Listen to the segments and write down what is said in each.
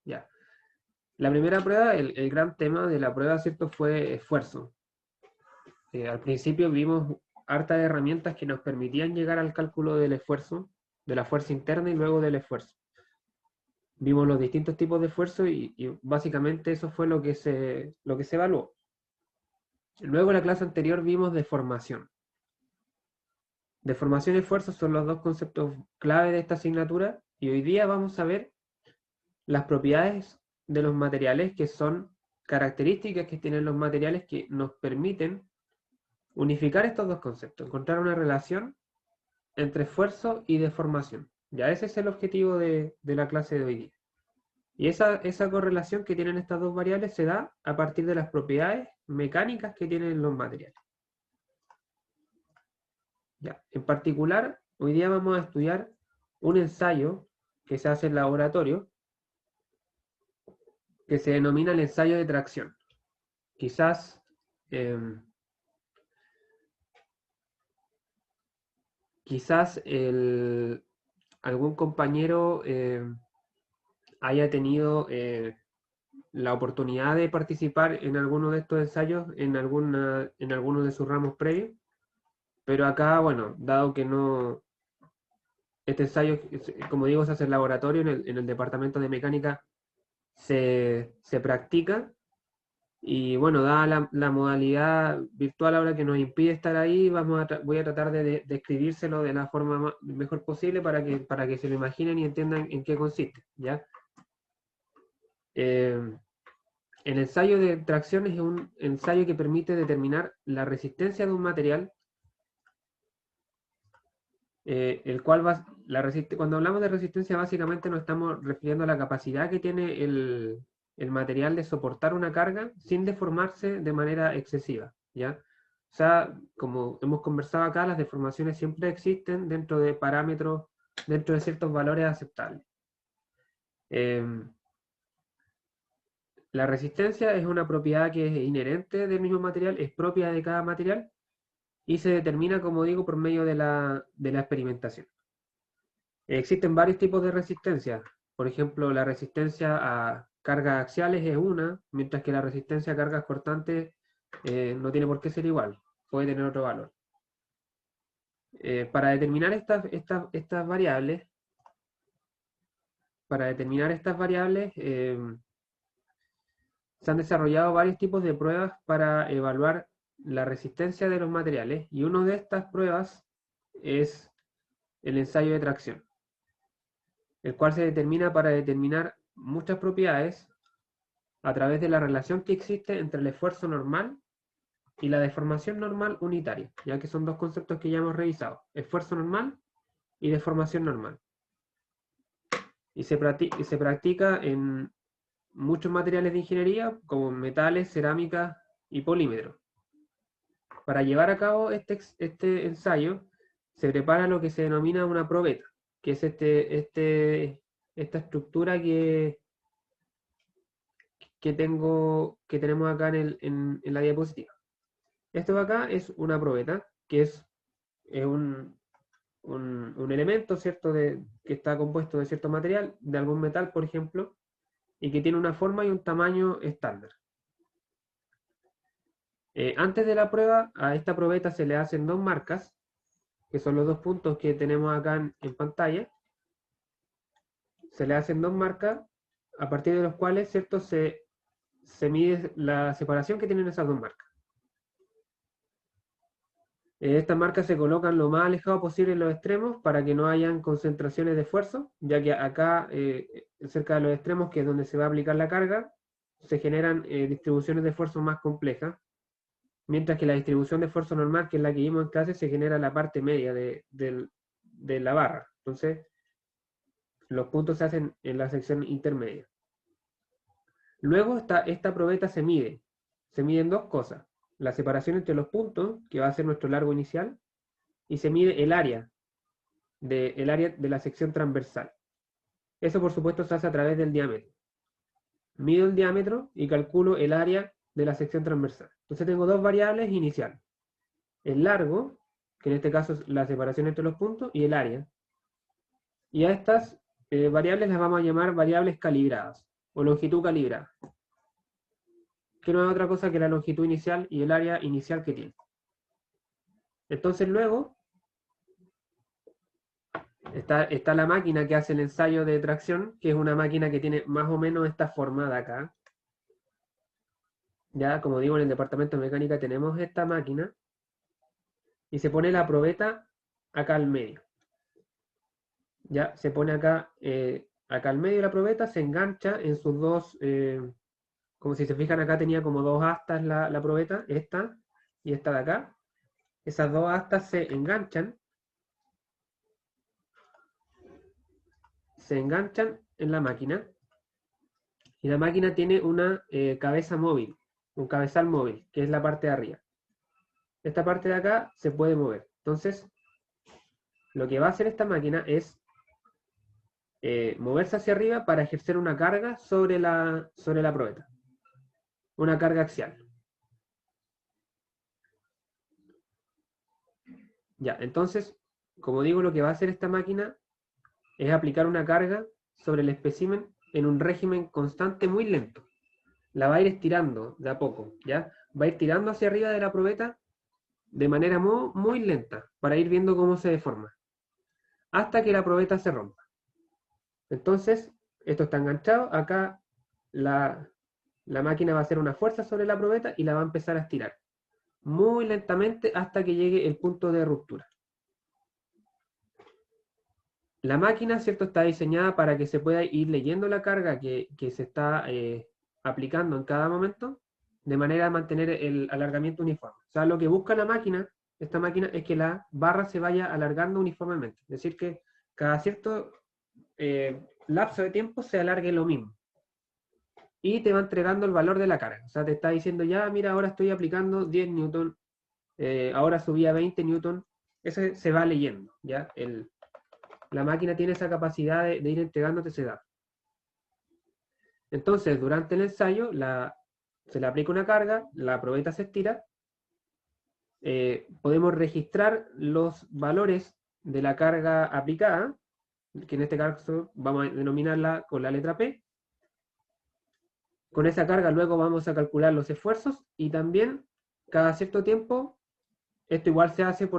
Ya. La primera prueba, el gran tema de la prueba, ¿cierto?, fue esfuerzo. Al principio vimos hartas herramientas que nos permitían llegar al cálculo del esfuerzo, de la fuerza interna y luego del esfuerzo. Vimos los distintos tipos de esfuerzo y básicamente eso fue lo que se evaluó. Luego en la clase anterior vimos deformación. Deformación y esfuerzo son los dos conceptos clave de esta asignatura y hoy día vamos a ver las propiedades de los materiales, que son características que tienen los materiales que nos permiten unificar estos dos conceptos, encontrar una relación entre esfuerzo y deformación. Ya ese es el objetivo de la clase de hoy día. Y esa correlación que tienen estas dos variables se da a partir de las propiedades mecánicas que tienen los materiales. Ya. En particular, hoy día vamos a estudiar un ensayo que se hace en laboratorio, que se denomina el ensayo de tracción. Quizás algún compañero haya tenido la oportunidad de participar en alguno de estos ensayos, en alguno de sus ramos previos, pero acá, bueno, dado que no, este ensayo, como digo, se hace en laboratorio, en el departamento de mecánica se practica, y bueno, dada la modalidad virtual ahora que nos impide estar ahí, voy a tratar de describírselo de la forma mejor posible para que se lo imaginen y entiendan en qué consiste, ¿ya? El ensayo de tracción es un ensayo que permite determinar la resistencia de un material, el cual cuando hablamos de resistencia básicamente nos estamos refiriendo a la capacidad que tiene el material de soportar una carga sin deformarse de manera excesiva, ¿ya? O sea, como hemos conversado acá, las deformaciones siempre existen dentro de parámetros, dentro de ciertos valores aceptables. La resistencia es una propiedad que es inherente del mismo material, es propia de cada material y se determina, como digo, por medio de la experimentación. Existen varios tipos de resistencia. Por ejemplo, la resistencia a cargas axiales es una, mientras que la resistencia a cargas cortantes no tiene por qué ser igual, puede tener otro valor. Para determinar estas variables, se han desarrollado varios tipos de pruebas para evaluar la resistencia de los materiales, y una de estas pruebas es el ensayo de tracción, el cual se determina para determinar muchas propiedades a través de la relación que existe entre el esfuerzo normal y la deformación normal unitaria, ya que son dos conceptos que ya hemos revisado: esfuerzo normal y deformación normal. Y se practica en muchos materiales de ingeniería, como metales, cerámica y polímeros. Para llevar a cabo este ensayo, se prepara lo que se denomina una probeta, que es esta estructura que tenemos acá en la diapositiva. Esto de acá es una probeta, que es un elemento, ¿cierto?, que está compuesto de cierto material, de algún metal, por ejemplo, y que tiene una forma y un tamaño estándar. Antes de la prueba, a esta probeta se le hacen dos marcas, que son los dos puntos que tenemos acá en pantalla. Se le hacen dos marcas a partir de los cuales, ¿cierto?, se mide la separación que tienen esas dos marcas. Estas marcas se colocan lo más alejado posible en los extremos para que no hayan concentraciones de esfuerzo, ya que acá, cerca de los extremos, que es donde se va a aplicar la carga, se generan distribuciones de esfuerzo más complejas, mientras que la distribución de esfuerzo normal, que es la que vimos en clase, se genera en la parte media de la barra. Entonces, los puntos se hacen en la sección intermedia. Luego esta probeta se miden dos cosas: la separación entre los puntos, que va a ser nuestro largo inicial, y se mide el área de la sección transversal. Eso, por supuesto, se hace a través del diámetro. Mido el diámetro y calculo el área de la sección transversal. Entonces tengo dos variables iniciales: el largo, que en este caso es la separación entre los puntos, y el área. Y a estas variables las vamos a llamar variables calibradas. o longitud calibrada, que no es otra cosa que la longitud inicial y el área inicial que tiene. Entonces luego está la máquina que hace el ensayo de tracción, que es una máquina que tiene más o menos esta forma de acá. Ya, como digo, en el departamento de mecánica tenemos esta máquina y se pone la probeta acá al medio. Ya, se pone acá, acá al medio de la probeta, se engancha en sus dos, como si se fijan acá tenía como dos astas la probeta, esta y esta de acá. Esas dos astas se enganchan en la máquina y la máquina tiene una cabeza móvil, un cabezal móvil, que es la parte de arriba. Esta parte de acá se puede mover. Entonces, lo que va a hacer esta máquina es moverse hacia arriba para ejercer una carga sobre la probeta. Una carga axial. Ya, entonces, como digo, lo que va a hacer esta máquina es aplicar una carga sobre el espécimen en un régimen constante muy lento. La va a ir estirando de a poco, ¿ya? Va a ir tirando hacia arriba de la probeta de manera muy, muy lenta, para ir viendo cómo se deforma, hasta que la probeta se rompa. Entonces, esto está enganchado, acá la máquina va a hacer una fuerza sobre la probeta y la va a empezar a estirar, muy lentamente hasta que llegue el punto de ruptura. La máquina, ¿cierto?, está diseñada para que se pueda ir leyendo la carga que se está aplicando en cada momento, de manera a mantener el alargamiento uniforme. O sea, lo que busca la máquina, esta máquina, es que la barra se vaya alargando uniformemente. Es decir, que cada cierto lapso de tiempo se alargue lo mismo. Y te va entregando el valor de la carga. O sea, te está diciendo, ya, mira, ahora estoy aplicando 10 newton, ahora subí a 20 newton. Eso se va leyendo, ¿ya? La máquina tiene esa capacidad de ir entregándote ese dato. Entonces, durante el ensayo, se le aplica una carga, la probeta se estira, podemos registrar los valores de la carga aplicada, que en este caso vamos a denominarla con la letra P. Con esa carga luego vamos a calcular los esfuerzos y también cada cierto tiempo, esto igual se hace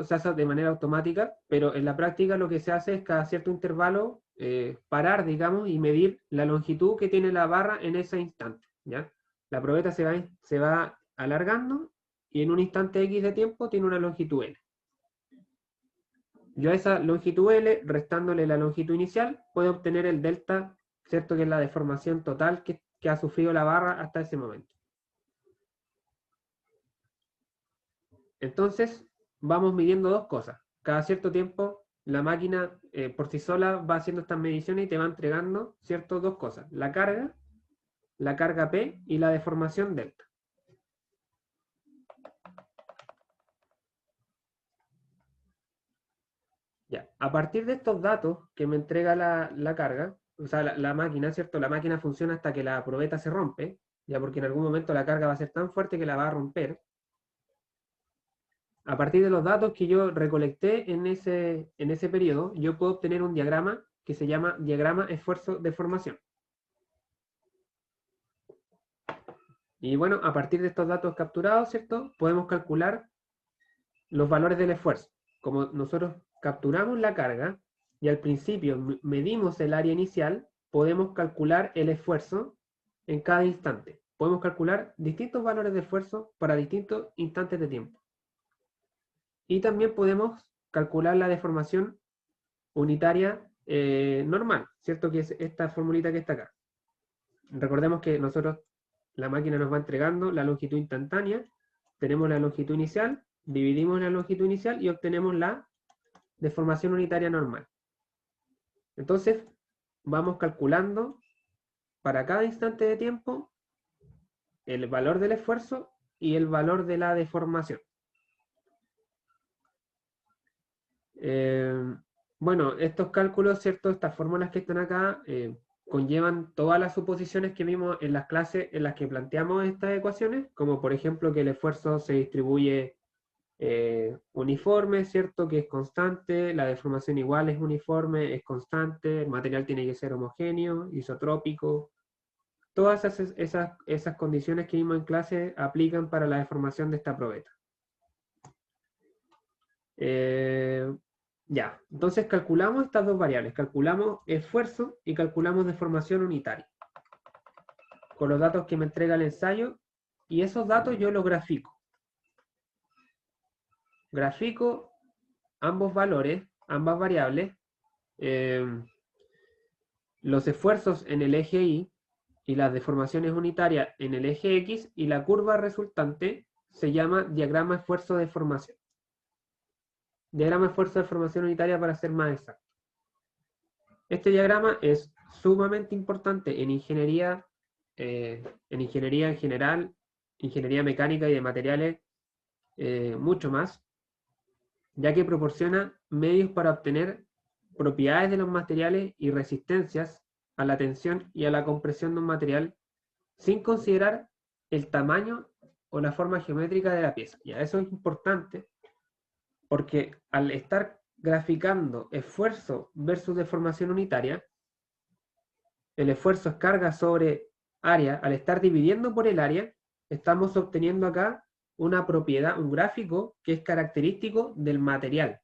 se hace de manera automática, pero en la práctica lo que se hace es cada cierto intervalo parar, digamos, y medir la longitud que tiene la barra en ese instante, ¿ya? La probeta se va alargando y en un instante X de tiempo tiene una longitud L. Yo a esa longitud L, restándole la longitud inicial, puedo obtener el delta, ¿cierto?, que es la deformación total que ha sufrido la barra hasta ese momento. Entonces, vamos midiendo dos cosas. Cada cierto tiempo, la máquina por sí sola va haciendo estas mediciones y te va entregando, ¿cierto?, dos cosas. La carga P y la deformación delta. Ya, a partir de estos datos que me entrega la carga, o sea, la máquina, ¿cierto? La máquina funciona hasta que la probeta se rompe, ya porque en algún momento la carga va a ser tan fuerte que la va a romper. A partir de los datos que yo recolecté en ese periodo, yo puedo obtener un diagrama que se llama diagrama esfuerzo-deformación. Y bueno, a partir de estos datos capturados, ¿cierto?, podemos calcular los valores del esfuerzo. Como nosotros capturamos la carga y al principio medimos el área inicial, podemos calcular el esfuerzo en cada instante. Podemos calcular distintos valores de esfuerzo para distintos instantes de tiempo. Y también podemos calcular la deformación unitaria normal, ¿cierto?, que es esta formulita que está acá. Recordemos que la máquina nos va entregando la longitud instantánea, tenemos la longitud inicial, dividimos la longitud inicial y obtenemos la deformación unitaria normal. Entonces, vamos calculando para cada instante de tiempo el valor del esfuerzo y el valor de la deformación. Bueno, estos cálculos, ¿cierto?, estas fórmulas que están acá, conllevan todas las suposiciones que vimos en las clases en las que planteamos estas ecuaciones, como por ejemplo que el esfuerzo se distribuye uniforme, ¿cierto?, que es constante, la deformación igual es uniforme, es constante, el material tiene que ser homogéneo, isotrópico, Todas esas condiciones que vimos en clase aplican para la deformación de esta probeta. Ya, entonces calculamos estas dos variables, calculamos esfuerzo y calculamos deformación unitaria, con los datos que me entrega el ensayo, y esos datos yo los grafico. Grafico ambos valores, ambas variables, los esfuerzos en el eje Y y las deformaciones unitarias en el eje X, y la curva resultante se llama diagrama esfuerzo-deformación. Diagrama esfuerzo-deformación unitaria para ser más exacto. Este diagrama es sumamente importante en ingeniería en general, ingeniería mecánica y de materiales, mucho más, ya que proporciona medios para obtener propiedades de los materiales y resistencias a la tensión y a la compresión de un material sin considerar el tamaño o la forma geométrica de la pieza. Ya, eso es importante porque al estar graficando esfuerzo versus deformación unitaria, el esfuerzo es carga sobre área. Al estar dividiendo por el área, estamos obteniendo acá una propiedad, un gráfico que es característico del material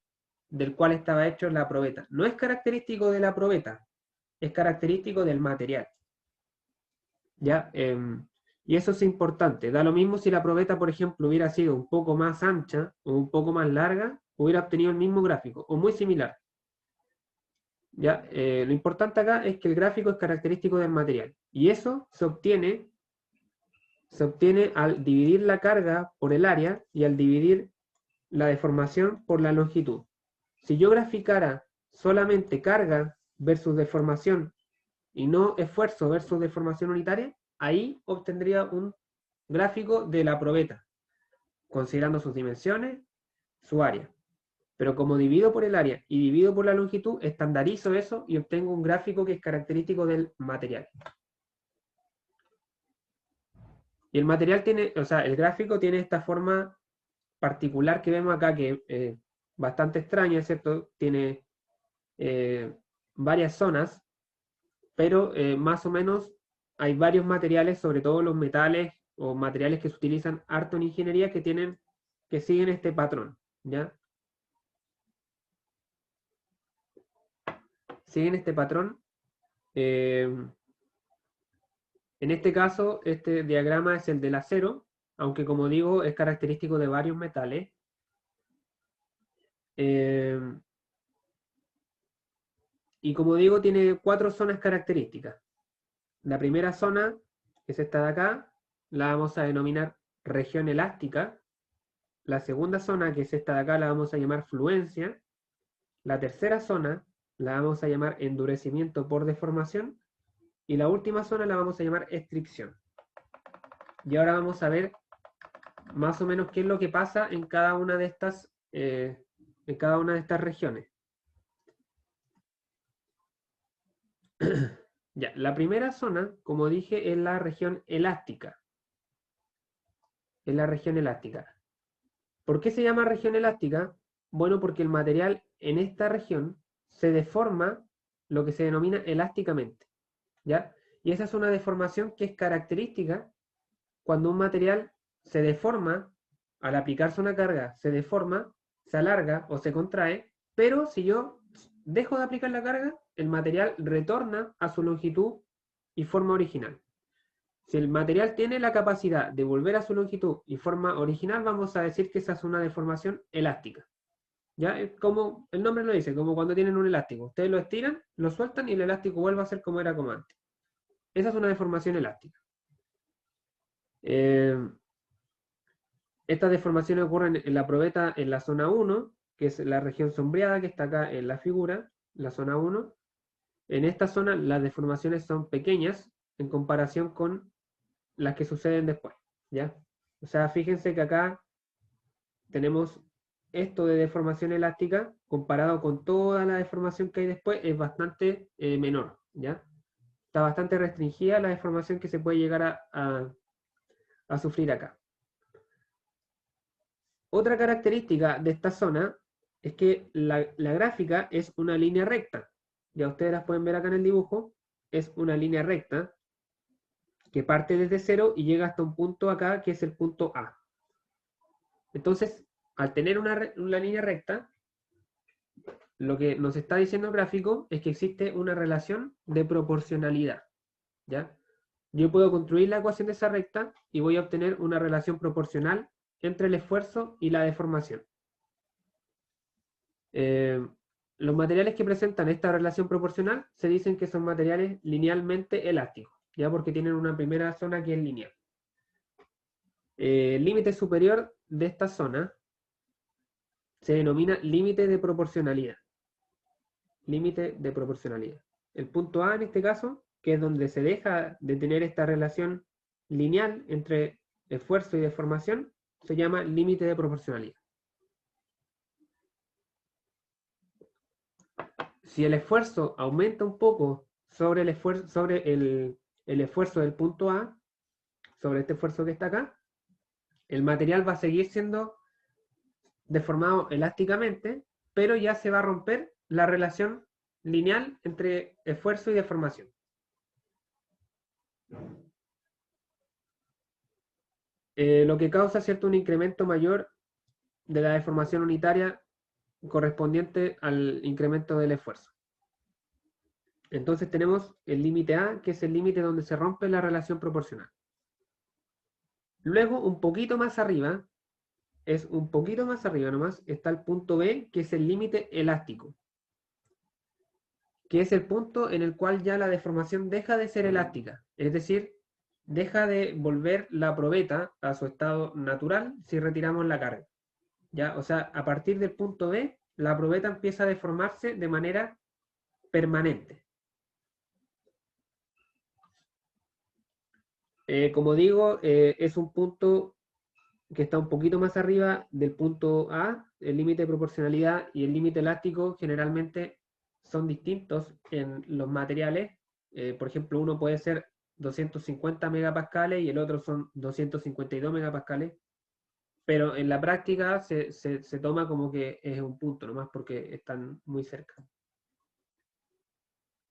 del cual estaba hecho la probeta. No es característico de la probeta, es característico del material. ¿Ya? Y eso es importante. Da lo mismo si la probeta, por ejemplo, hubiera sido un poco más ancha o un poco más larga, hubiera obtenido el mismo gráfico, o muy similar. ¿Ya? Lo importante acá es que el gráfico es característico del material. Y eso se obtiene al dividir la carga por el área y al dividir la deformación por la longitud. Si yo graficara solamente carga versus deformación y no esfuerzo versus deformación unitaria, ahí obtendría un gráfico de la probeta, considerando sus dimensiones, su área. Pero como divido por el área y divido por la longitud, estandarizo eso y obtengo un gráfico que es característico del material. Y el material tiene, o sea, el gráfico tiene esta forma particular que vemos acá, que es bastante extraña, ¿cierto? Tiene varias zonas, pero más o menos hay varios materiales, sobre todo los metales o materiales que se utilizan harto en ingeniería, que siguen este patrón, ¿ya? Siguen este patrón. En este caso, este diagrama es el del acero, aunque como digo, es característico de varios metales. Y como digo, tiene 4 zonas características. La primera zona, que es esta de acá, la vamos a denominar región elástica. La segunda zona, que es esta de acá, la vamos a llamar fluencia. La tercera zona la vamos a llamar endurecimiento por deformación. Y la última zona la vamos a llamar estricción. Y ahora vamos a ver más o menos qué es lo que pasa en cada una de estas, regiones. Ya, la primera zona, como dije, es la región elástica. Es la región elástica. ¿Por qué se llama región elástica? Bueno, porque el material en esta región se deforma lo que se denomina elásticamente, ¿ya? Y esa es una deformación que es característica cuando un material se deforma, al aplicarse una carga, se deforma, se alarga o se contrae, pero si yo dejo de aplicar la carga, el material retorna a su longitud y forma original. Si el material tiene la capacidad de volver a su longitud y forma original, vamos a decir que esa es una deformación elástica. ¿Ya? Es como el nombre lo dice, como cuando tienen un elástico. Ustedes lo estiran, lo sueltan y el elástico vuelve a ser como era como antes. Esa es una deformación elástica. Estas deformaciones ocurren en la probeta en la zona 1, que es la región sombreada que está acá en la figura, la zona 1. En esta zona las deformaciones son pequeñas en comparación con las que suceden después, ¿ya? O sea, fíjense que acá tenemos esto de deformación elástica comparado con toda la deformación que hay después, es bastante menor, ¿ya? Está bastante restringida la deformación que se puede llegar a sufrir acá. Otra característica de esta zona es que la gráfica es una línea recta. Ya ustedes las pueden ver acá en el dibujo, es una línea recta. que parte desde cero y llega hasta un punto acá, que es el punto A. Entonces, al tener una línea recta, lo que nos está diciendo el gráfico es que existe una relación de proporcionalidad, ¿ya? Yo puedo construir la ecuación de esa recta y voy a obtener una relación proporcional entre el esfuerzo y la deformación. Los materiales que presentan esta relación proporcional se dicen que son materiales linealmente elásticos, ya porque tienen una primera zona que es lineal. El límite superior de esta zona se denomina límite de proporcionalidad. Límite de proporcionalidad. El punto A en este caso, que es donde se deja de tener esta relación lineal entre esfuerzo y deformación, se llama límite de proporcionalidad. Si el esfuerzo aumenta un poco sobre el esfuerzo del punto A, sobre este esfuerzo que está acá, el material va a seguir siendo deformado elásticamente, pero ya se va a romper la relación lineal entre esfuerzo y deformación. Lo que causa, ¿cierto?, un incremento mayor de la deformación unitaria correspondiente al incremento del esfuerzo. Entonces tenemos el límite A, que es el límite donde se rompe la relación proporcional. Luego, un poquito más arriba, nomás, está el punto B, que es el límite elástico, que es el punto en el cual ya la deformación deja de ser elástica, es decir, deja de volver la probeta a su estado natural si retiramos la carga. ¿Ya? O sea, a partir del punto B, la probeta empieza a deformarse de manera permanente. Como digo, es un punto que está un poquito más arriba del punto A, el límite de proporcionalidad y el límite elástico generalmente son distintos en los materiales. Por ejemplo, uno puede ser 250 megapascales y el otro son 252 megapascales, pero en la práctica se toma como que es un punto nomás porque están muy cerca.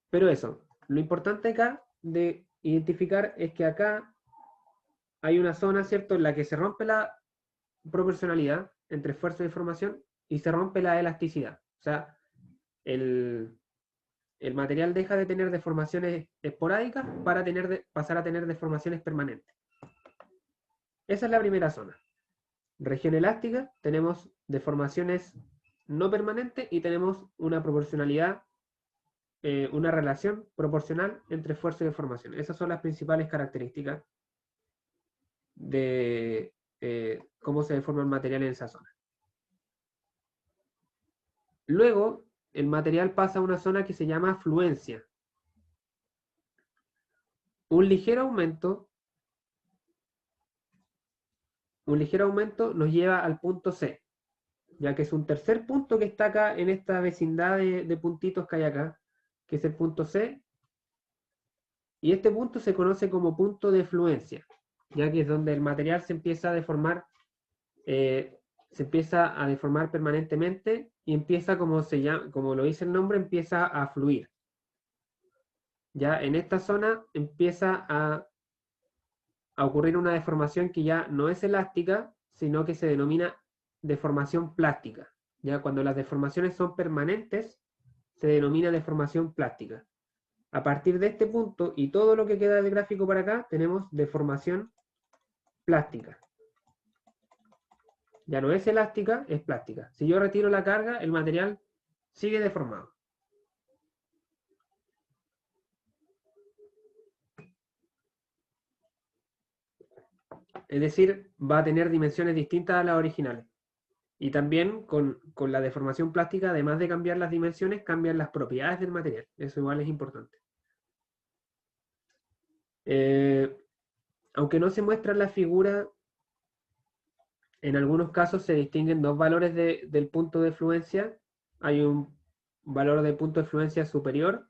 Pero eso, lo importante acá de identificar es que acá hay una zona, ¿cierto?, en la que se rompe la proporcionalidad entre esfuerzo y deformación y se rompe la elasticidad. O sea, el material deja de tener deformaciones esporádicas para pasar a tener deformaciones permanentes. Esa es la primera zona. Región elástica, tenemos deformaciones no permanentes y tenemos una proporcionalidad, una relación proporcional entre esfuerzo y deformación. Esas son las principales características de cómo se deforma el material en esa zona. Luego, el material pasa a una zona que se llama fluencia. Un ligero aumento nos lleva al punto C, ya que es un tercer punto que está acá en esta vecindad de puntitos que hay acá, que es el punto C, y este punto se conoce como punto de fluencia, ya que es donde el material se empieza a deformar permanentemente y empieza, como lo dice el nombre, empieza a fluir. Ya en esta zona empieza a ocurrir una deformación que ya no es elástica, sino que se denomina deformación plástica. Ya cuando las deformaciones son permanentes, se denomina deformación plástica. A partir de este punto y todo lo que queda del gráfico para acá, tenemos deformación plástica. Ya no es elástica, es plástica. Si yo retiro la carga, el material sigue deformado. Es decir, va a tener dimensiones distintas a las originales. Y también con la deformación plástica, además de cambiar las dimensiones, cambian las propiedades del material. Eso igual es importante. Aunque no se muestra en la figura, en algunos casos se distinguen dos valores del punto de fluencia. Hay un valor de punto de fluencia superior,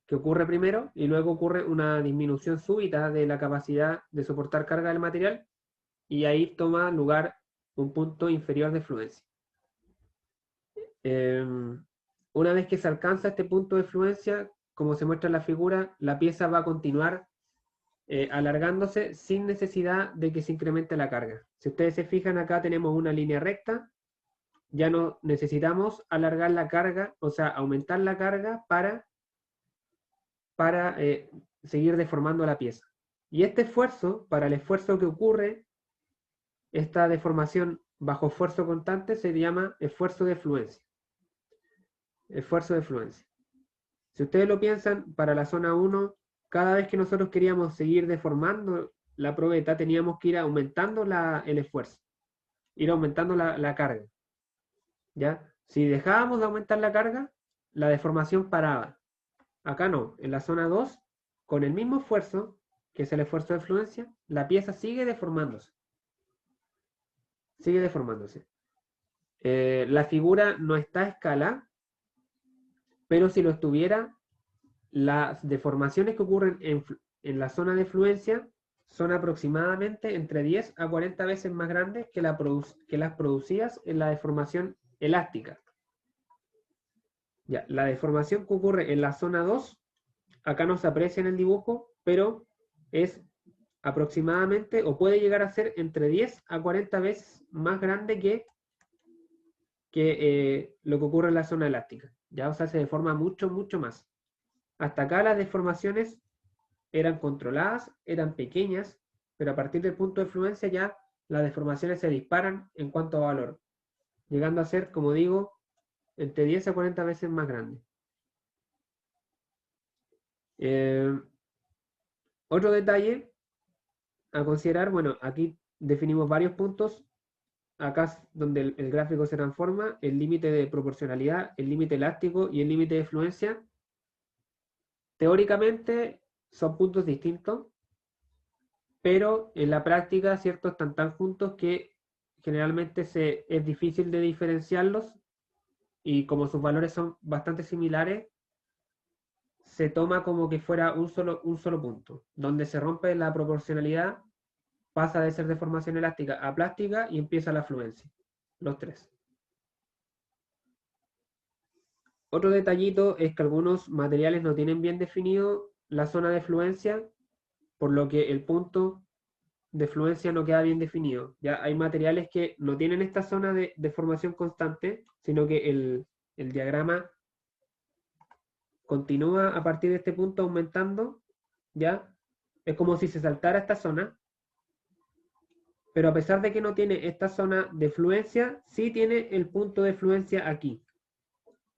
que ocurre primero, y luego ocurre una disminución súbita de la capacidad de soportar carga del material, y ahí toma lugar un punto inferior de fluencia. Una vez que se alcanza este punto de fluencia, como se muestra en la figura, la pieza va a continuar alargándose sin necesidad de que se incremente la carga. Si ustedes se fijan, acá tenemos una línea recta, ya no necesitamos alargar la carga, o sea, aumentar la carga para seguir deformando la pieza. Y este esfuerzo, para el esfuerzo que ocurre, esta deformación bajo esfuerzo constante se llama esfuerzo de fluencia. Esfuerzo de fluencia. Si ustedes lo piensan, para la zona 1, cada vez que nosotros queríamos seguir deformando la probeta, teníamos que ir aumentando el esfuerzo, ir aumentando la carga. ¿Ya? Si dejábamos de aumentar la carga, la deformación paraba. Acá no, en la zona 2, con el mismo esfuerzo, que es el esfuerzo de fluencia, la pieza sigue deformándose. Sigue deformándose. La figura no está a escala, pero si lo estuviera, las deformaciones que ocurren en la zona de fluencia son aproximadamente entre 10 a 40 veces más grandes que las producidas en la deformación elástica. Ya, la deformación que ocurre en la zona 2, acá no se aprecia en el dibujo, pero es aproximadamente, o puede llegar a ser entre 10 a 40 veces más grande que lo que ocurre en la zona elástica. Ya, o sea, se deforma mucho, mucho más. Hasta acá las deformaciones eran controladas, eran pequeñas, pero a partir del punto de fluencia ya las deformaciones se disparan en cuanto a valor, llegando a ser, como digo, entre 10 a 40 veces más grande. Otro detalle a considerar, bueno, aquí definimos varios puntos. Acá donde el gráfico se transforma, el límite de proporcionalidad, el límite elástico y el límite de fluencia. Teóricamente son puntos distintos, pero en la práctica, ¿cierto? Están tan juntos que generalmente es difícil de diferenciarlos y como sus valores son bastante similares, se toma como que fuera un solo punto. Donde se rompe la proporcionalidad, pasa de ser deformación elástica a plástica y empieza la fluencia. Los tres. Otro detallito es que algunos materiales no tienen bien definido la zona de fluencia, por lo que el punto de fluencia no queda bien definido. Ya hay materiales que no tienen esta zona de deformación constante, sino que el diagrama continúa a partir de este punto aumentando, ¿ya? Es como si se saltara esta zona, pero a pesar de que no tiene esta zona de fluencia, sí tiene el punto de fluencia aquí,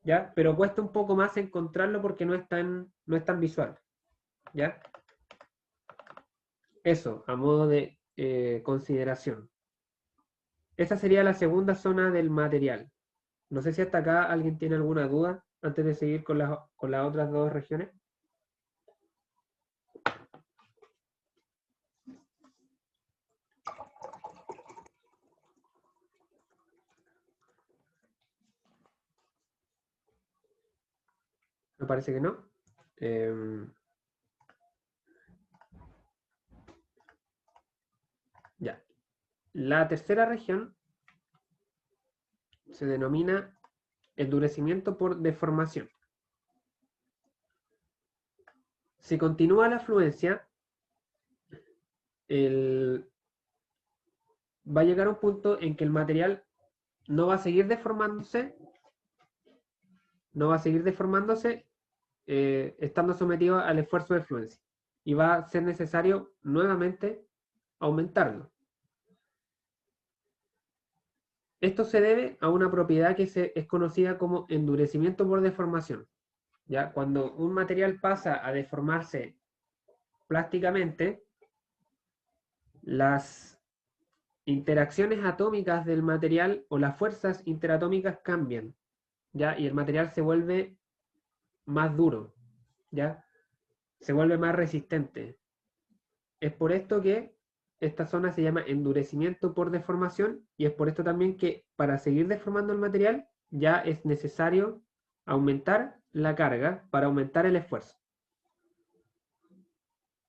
¿ya? Pero cuesta un poco más encontrarlo porque no es tan visual, ¿ya? Eso, a modo de consideración. Esa sería la segunda zona del material. No sé si hasta acá alguien tiene alguna duda antes de seguir con las otras dos regiones. Me parece que no. Ya. La tercera región se denomina endurecimiento por deformación. Si continúa la fluencia, va a llegar a un punto en que el material no va a seguir deformándose, estando sometido al esfuerzo de fluencia. Y va a ser necesario nuevamente aumentarlo. Esto se debe a una propiedad que es conocida como endurecimiento por deformación. ¿Ya? Cuando un material pasa a deformarse plásticamente, las interacciones atómicas del material o las fuerzas interatómicas cambian, ¿ya? Y el material se vuelve más duro, ¿ya? Se vuelve más resistente. Es por esto que esta zona se llama endurecimiento por deformación y es por esto también que para seguir deformando el material ya es necesario aumentar la carga para aumentar el esfuerzo.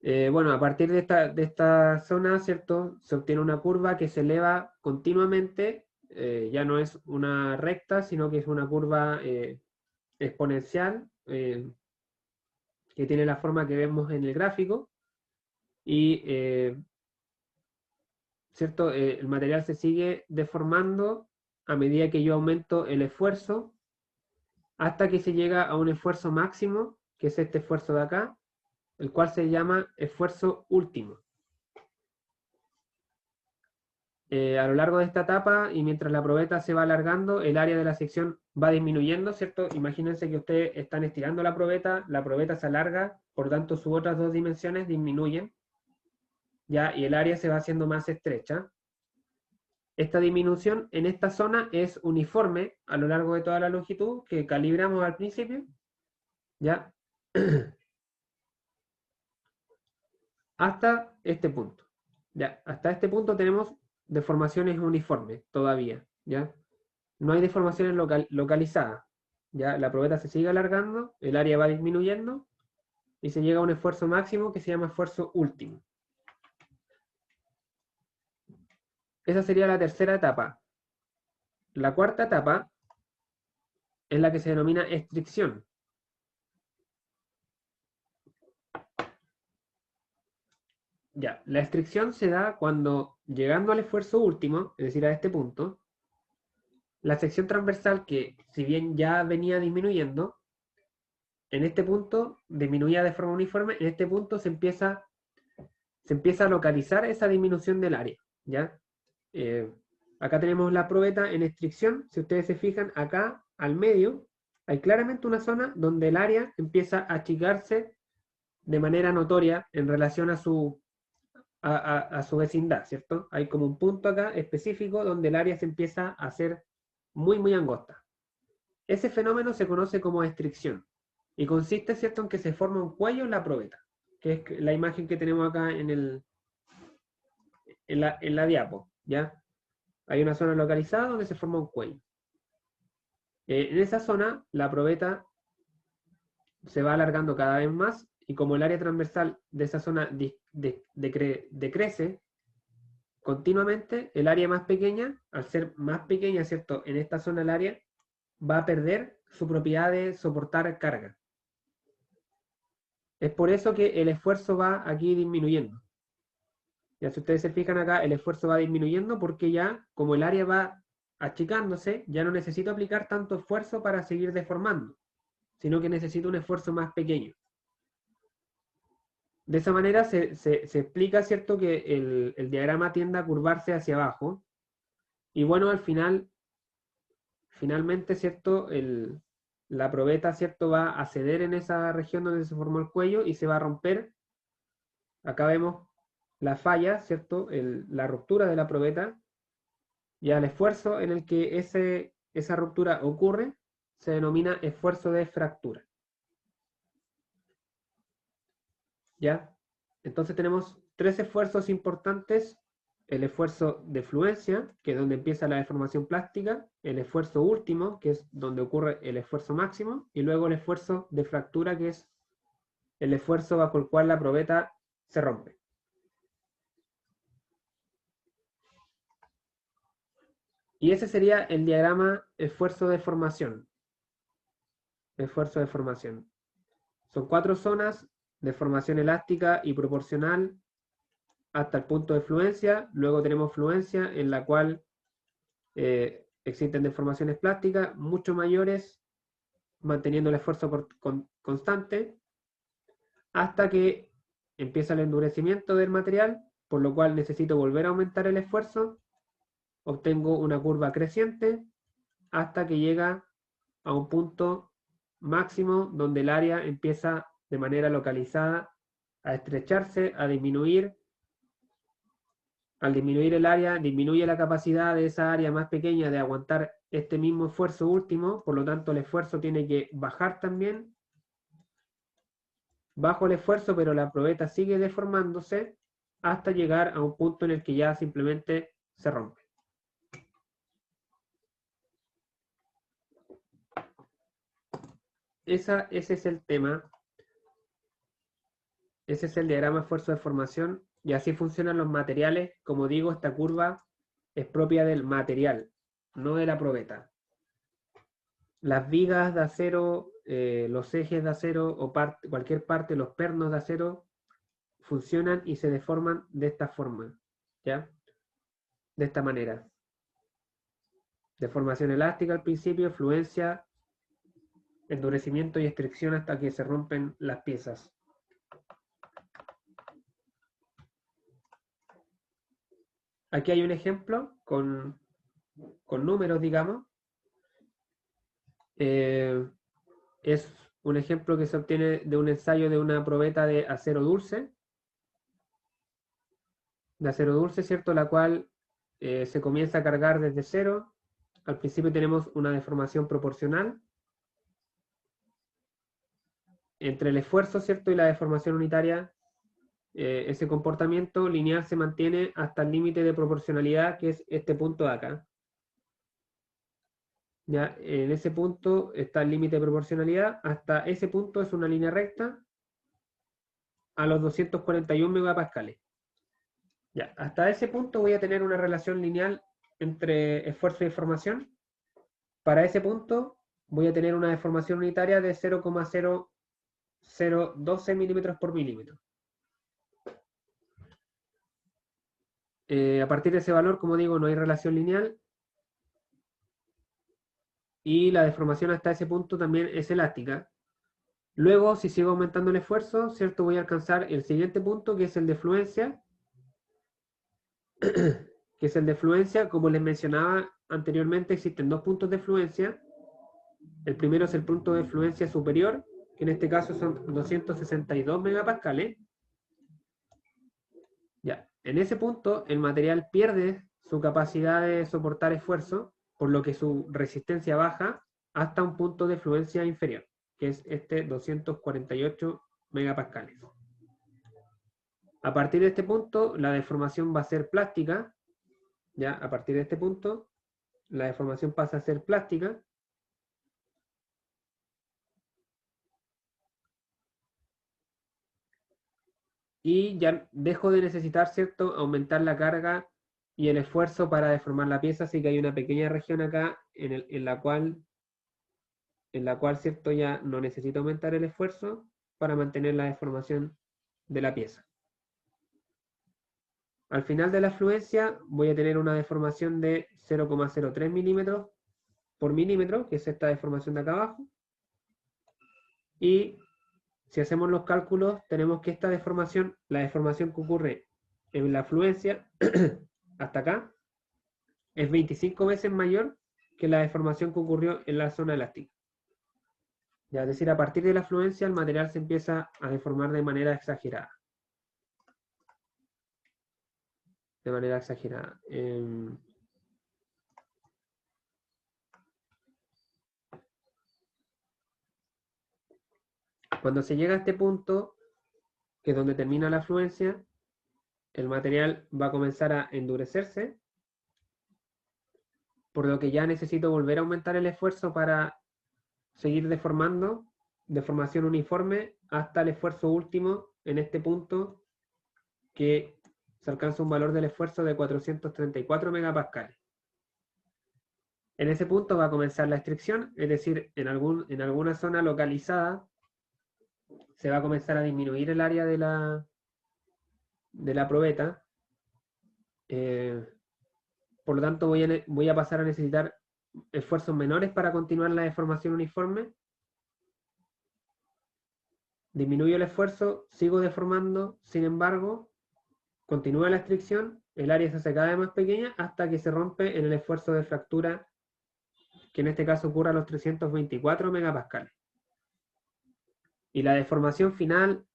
Bueno, a partir de esta zona, ¿cierto? Se obtiene una curva que se eleva continuamente, ya no es una recta, sino que es una curva exponencial, que tiene la forma que vemos en el gráfico. y ¿cierto? El material se sigue deformando a medida que yo aumento el esfuerzo hasta que se llega a un esfuerzo máximo, que es este esfuerzo de acá, el cual se llama esfuerzo último. A lo largo de esta etapa y mientras la probeta se va alargando, el área de la sección va disminuyendo, ¿cierto? Imagínense que ustedes están estirando la probeta se alarga, por tanto sus otras dos dimensiones disminuyen, ¿ya? Y el área se va haciendo más estrecha. Esta disminución en esta zona es uniforme a lo largo de toda la longitud que calibramos al principio, ¿ya? Hasta este punto. ¿Ya? Hasta este punto tenemos deformaciones uniformes todavía, ¿ya? No hay deformaciones localizadas, ¿ya? La probeta se sigue alargando, el área va disminuyendo y se llega a un esfuerzo máximo que se llama esfuerzo último. Esa sería la tercera etapa. La cuarta etapa es la que se denomina estricción. Ya, la estricción se da cuando, llegando al esfuerzo último, es decir, a este punto, la sección transversal, que si bien ya venía disminuyendo, en este punto disminuía de forma uniforme, en este punto se empieza a localizar esa disminución del área, ¿ya? Acá tenemos la probeta en estricción, si ustedes se fijan, acá al medio hay claramente una zona donde el área empieza a achicarse de manera notoria en relación a su vecindad, ¿cierto? Hay como un punto acá específico donde el área se empieza a hacer muy, muy angosta. Ese fenómeno se conoce como estricción y consiste, ¿cierto?, en que se forma un cuello en la probeta, que es la imagen que tenemos acá en la diapo, ¿ya? Hay una zona localizada donde se forma un cuello. En esa zona, la probeta se va alargando cada vez más y como el área transversal de esa zona decrece continuamente, el área más pequeña, al ser más pequeña, ¿cierto? En esta zona el área va a perder su propiedad de soportar carga. Es por eso que el esfuerzo va aquí disminuyendo. Ya si ustedes se fijan acá, el esfuerzo va disminuyendo porque ya, como el área va achicándose, ya no necesito aplicar tanto esfuerzo para seguir deformando, sino que necesito un esfuerzo más pequeño. De esa manera se explica, ¿cierto?, que el diagrama tiende a curvarse hacia abajo. Y bueno, finalmente, ¿cierto?, la probeta, ¿cierto?, va a ceder en esa región donde se formó el cuello y se va a romper. Acá vemos la falla, ¿cierto?, la ruptura de la probeta. Y al esfuerzo en el que esa ruptura ocurre se denomina esfuerzo de fractura. ¿Ya? Entonces tenemos tres esfuerzos importantes: el esfuerzo de fluencia, que es donde empieza la deformación plástica; el esfuerzo último, que es donde ocurre el esfuerzo máximo; y luego el esfuerzo de fractura, que es el esfuerzo bajo el cual la probeta se rompe. Y ese sería el diagrama esfuerzo de formación. Esfuerzo de formación. Son 4 zonas: deformación elástica y proporcional hasta el punto de fluencia. Luego tenemos fluencia, en la cual existen deformaciones plásticas mucho mayores, manteniendo el esfuerzo constante, hasta que empieza el endurecimiento del material, por lo cual necesito volver a aumentar el esfuerzo. Obtengo una curva creciente hasta que llega a un punto máximo donde el área empieza de manera localizada a estrecharse, a disminuir. Al disminuir el área, disminuye la capacidad de esa área más pequeña de aguantar este mismo esfuerzo último, por lo tanto el esfuerzo tiene que bajar también. Bajo el esfuerzo, pero la probeta sigue deformándose hasta llegar a un punto en el que ya simplemente se rompe. Ese es el tema. Ese es el diagrama esfuerzo de formación y así funcionan los materiales. Como digo, esta curva es propia del material, no de la probeta. Las vigas de acero, los ejes de acero o cualquier parte, los pernos de acero, funcionan y se deforman de esta forma, ¿ya? De esta manera. Deformación elástica al principio, fluencia, endurecimiento y estricción hasta que se rompen las piezas. Aquí hay un ejemplo con números, digamos. Es un ejemplo que se obtiene de un ensayo de una probeta de acero dulce. De acero dulce, ¿cierto? La cual se comienza a cargar desde cero. Al principio tenemos una deformación proporcional entre el esfuerzo, ¿cierto? Y la deformación unitaria. Ese comportamiento lineal se mantiene hasta el límite de proporcionalidad, que es este punto de acá. Ya, en ese punto está el límite de proporcionalidad. Hasta ese punto es una línea recta a los 241 megapascales. Ya, hasta ese punto voy a tener una relación lineal entre esfuerzo y deformación. Para ese punto voy a tener una deformación unitaria de 0,0012 milímetros por milímetro. A partir de ese valor, como digo, no hay relación lineal. Y la deformación hasta ese punto también es elástica. Luego, si sigo aumentando el esfuerzo, ¿cierto? Voy a alcanzar el siguiente punto, que es el de fluencia. Que es el de fluencia. Como les mencionaba anteriormente, existen dos puntos de fluencia. El primero es el punto de fluencia superior, que en este caso son 262 megapascales. Ya, en ese punto el material pierde su capacidad de soportar esfuerzo, por lo que su resistencia baja hasta un punto de fluencia inferior, que es este 248 megapascales. A partir de este punto, la deformación va a ser plástica. Ya, a partir de este punto, la deformación pasa a ser plástica. Y ya dejo de necesitar, ¿cierto?, aumentar la carga y el esfuerzo para deformar la pieza, así que hay una pequeña región acá en la cual, ¿cierto?, ya no necesito aumentar el esfuerzo para mantener la deformación de la pieza. Al final de la fluencia voy a tener una deformación de 0,03 milímetros por milímetro, que es esta deformación de acá abajo. Y si hacemos los cálculos, tenemos que esta deformación, la deformación que ocurre en la fluencia hasta acá, es 25 veces mayor que la deformación que ocurrió en la zona elástica. Ya, es decir, a partir de la fluencia el material se empieza a deformar de manera exagerada. De manera exagerada. Cuando se llega a este punto, que es donde termina la fluencia, el material va a comenzar a endurecerse, por lo que ya necesito volver a aumentar el esfuerzo para seguir deformando, deformación uniforme, hasta el esfuerzo último, en este punto, que se alcanza un valor del esfuerzo de 434 megapascales. En ese punto va a comenzar la estricción, es decir, en alguna zona localizada se va a comenzar a disminuir el área de la probeta. Por lo tanto, voy a pasar a necesitar esfuerzos menores para continuar la deformación uniforme. Disminuyo el esfuerzo, sigo deformando, sin embargo, continúa la estricción, el área se hace cada vez más pequeña hasta que se rompe en el esfuerzo de fractura, que en este caso ocurre a los 324 megapascales. Y la deformación final,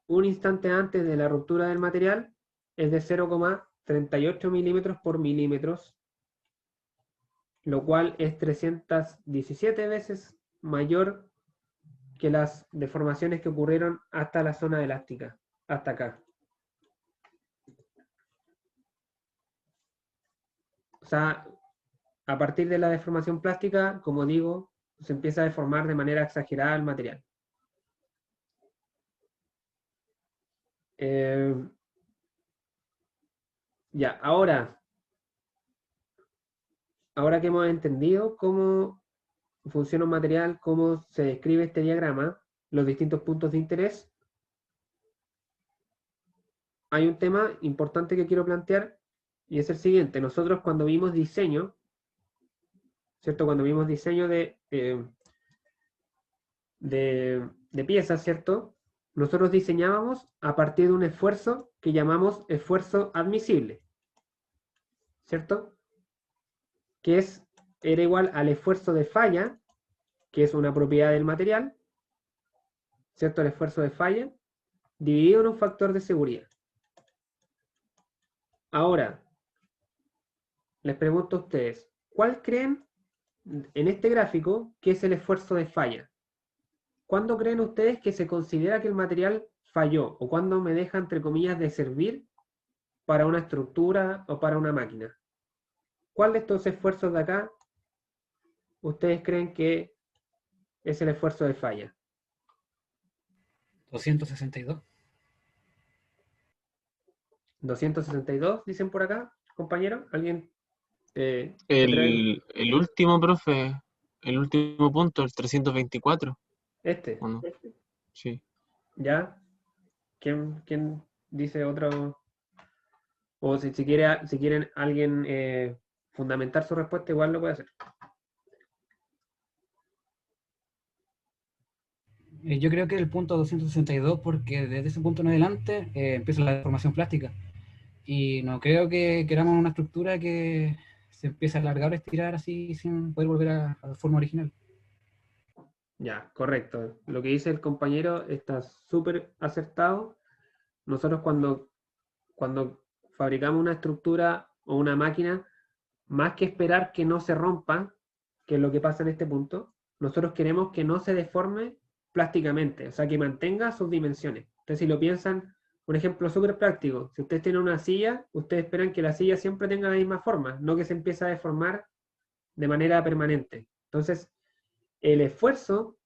un instante antes de la ruptura del material, es de 0,38 milímetros por milímetros, lo cual es 317 veces mayor que las deformaciones que ocurrieron hasta la zona elástica, hasta acá. O sea, a partir de la deformación plástica, como digo, se empieza a deformar de manera exagerada el material. Ya, ahora que hemos entendido cómo funciona un material, cómo se describe este diagrama, los distintos puntos de interés, hay un tema importante que quiero plantear, y es el siguiente. Nosotros cuando vimos diseño, ¿cierto? Cuando vimos diseño de piezas, ¿cierto? Nosotros diseñábamos a partir de un esfuerzo que llamamos esfuerzo admisible, ¿cierto? Que era igual al esfuerzo de falla, que es una propiedad del material, ¿cierto? El esfuerzo de falla, dividido en un factor de seguridad. Ahora, les pregunto a ustedes, ¿cuál creen en este gráfico que es el esfuerzo de falla? ¿Cuándo creen ustedes que se considera que el material falló? ¿O cuándo me deja, entre comillas, de servir para una estructura o para una máquina? ¿Cuál de estos esfuerzos de acá ustedes creen que es el esfuerzo de falla? 262. 262, dicen por acá, compañero. ¿Alguien se atreve? El último, profe, el último punto, el 324, Este, ¿o no? Sí. ¿ya? ¿Quién dice otro? O si quieren alguien fundamentar su respuesta, igual lo puede hacer. Yo creo que el punto 262, porque desde ese punto en adelante empieza la deformación plástica. Y no creo que queramos una estructura que se empiece a alargar o estirar así sin poder volver a la forma original. Ya, correcto. Lo que dice el compañero está súper acertado. Nosotros cuando fabricamos una estructura o una máquina, más que esperar que no se rompa, que es lo que pasa en este punto, nosotros queremos que no se deforme plásticamente, o sea, que mantenga sus dimensiones. Entonces, si lo piensan, un ejemplo súper práctico, si ustedes tienen una silla, ustedes esperan que la silla siempre tenga la misma forma, no que se empiece a deformar de manera permanente. Entonces, el esfuerzo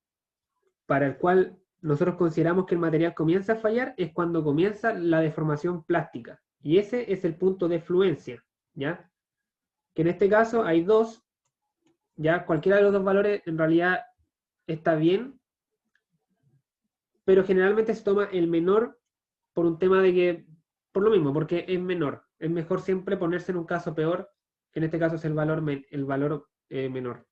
para el cual nosotros consideramos que el material comienza a fallar es cuando comienza la deformación plástica. Y ese es el punto de fluencia, ¿ya? Que en este caso hay dos, ya cualquiera de los dos valores en realidad está bien, pero generalmente se toma el menor por un tema de que, por lo mismo, porque es menor. Es mejor siempre ponerse en un caso peor, que en este caso es el valor menor.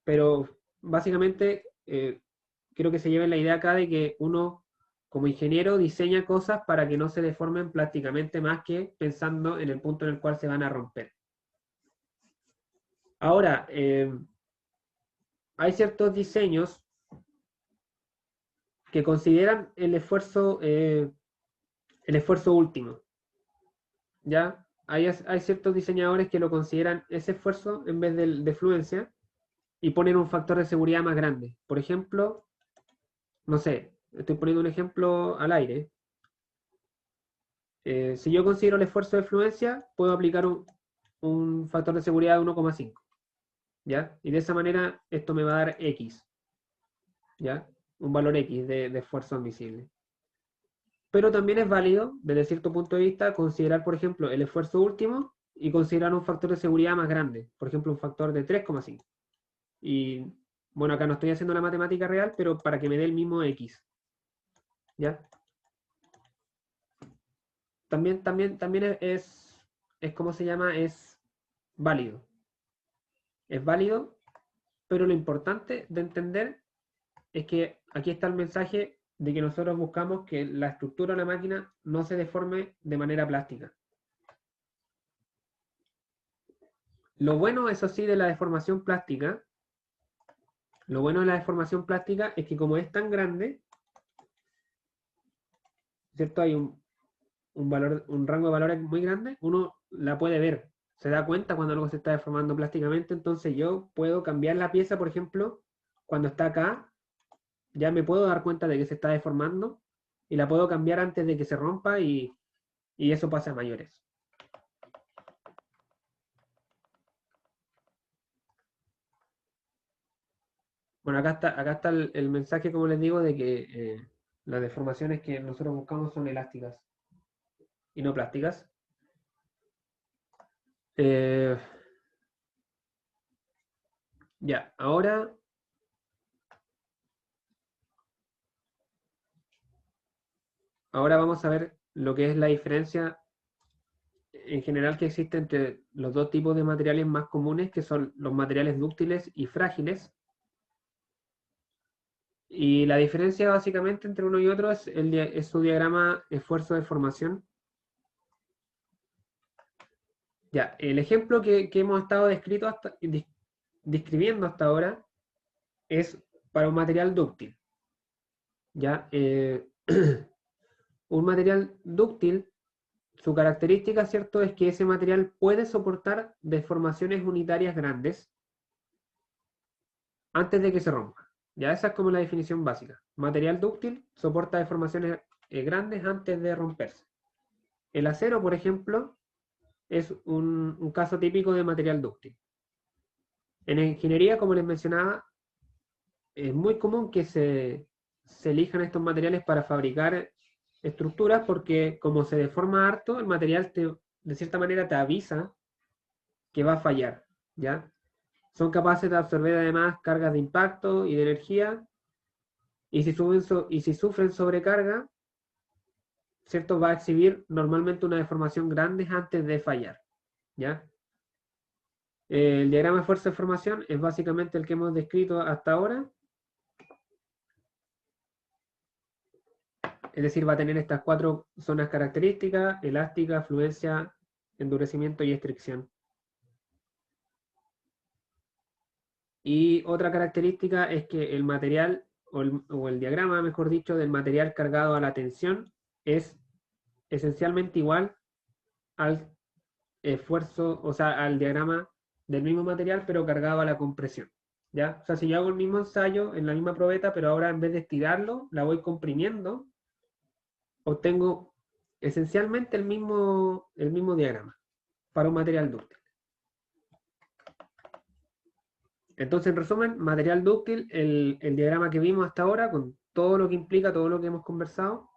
Pero básicamente creo que se lleva la idea acá de que uno como ingeniero diseña cosas para que no se deformen plásticamente más que pensando en el punto en el cual se van a romper. Ahora, hay ciertos diseños que consideran el esfuerzo último, ¿ya? Hay ciertos diseñadores que lo consideran ese esfuerzo en vez de fluencia y ponen un factor de seguridad más grande. Por ejemplo, no sé, estoy poniendo un ejemplo al aire. Si yo considero el esfuerzo de fluencia, puedo aplicar un factor de seguridad de 1,5, ¿ya? Y de esa manera esto me va a dar X, ¿ya? Un valor X de esfuerzo admisible. Pero también es válido, desde cierto punto de vista, considerar, por ejemplo, el esfuerzo último y considerar un factor de seguridad más grande, por ejemplo, un factor de 3,5. Y bueno, acá no estoy haciendo la matemática real, pero para que me dé el mismo X, ¿ya? También es ¿cómo se llama? Es válido. Es válido, pero lo importante de entender es que aquí está el mensaje de que nosotros buscamos que la estructura de la máquina no se deforme de manera plástica. Lo bueno, eso sí, de la deformación plástica, lo bueno de la deformación plástica es que como es tan grande, ¿cierto? Hay un rango de valores muy grande, uno la puede ver, se da cuenta cuando algo se está deformando plásticamente, entonces yo puedo cambiar la pieza, por ejemplo, cuando está acá, ya me puedo dar cuenta de que se está deformando y la puedo cambiar antes de que se rompa y eso pasa a mayores. Bueno, acá está el mensaje, como les digo, de que las deformaciones que nosotros buscamos son elásticas y no plásticas. Eh, ya, ahora vamos a ver lo que es la diferencia en general que existe entre los dos tipos de materiales más comunes, que son los materiales dúctiles y frágiles. Y la diferencia básicamente entre uno y otro es su diagrama esfuerzo de formación. Ya, el ejemplo que hemos estado describiendo hasta ahora es para un material dúctil. Ya, un material dúctil, su característica, ¿cierto?, es que ese material puede soportar deformaciones unitarias grandes antes de que se rompa. Ya, esa es como la definición básica. Material dúctil soporta deformaciones grandes antes de romperse. El acero, por ejemplo, es un caso típico de material dúctil. En ingeniería, como les mencionaba, es muy común que se elijan estos materiales para fabricar estructuras porque como se deforma harto, el material de cierta manera te avisa que va a fallar, ¿ya? Son capaces de absorber además cargas de impacto y de energía, y si sufren sobrecarga, ¿cierto?, va a exhibir normalmente una deformación grande antes de fallar, ¿ya? El diagrama de fuerza de formación es básicamente el que hemos descrito hasta ahora. Es decir, va a tener estas 4 zonas características: elástica, fluencia, endurecimiento y estricción. Y otra característica es que el material, o el diagrama, mejor dicho, del material cargado a la tensión es esencialmente igual al esfuerzo, o sea, al diagrama del mismo material, pero cargado a la compresión. ¿Ya? O sea, si yo hago el mismo ensayo en la misma probeta, pero ahora en vez de estirarlo, la voy comprimiendo, obtengo esencialmente el mismo diagrama para un material dúctil. Entonces, en resumen, material dúctil, el diagrama que vimos hasta ahora, con todo lo que implica, todo lo que hemos conversado,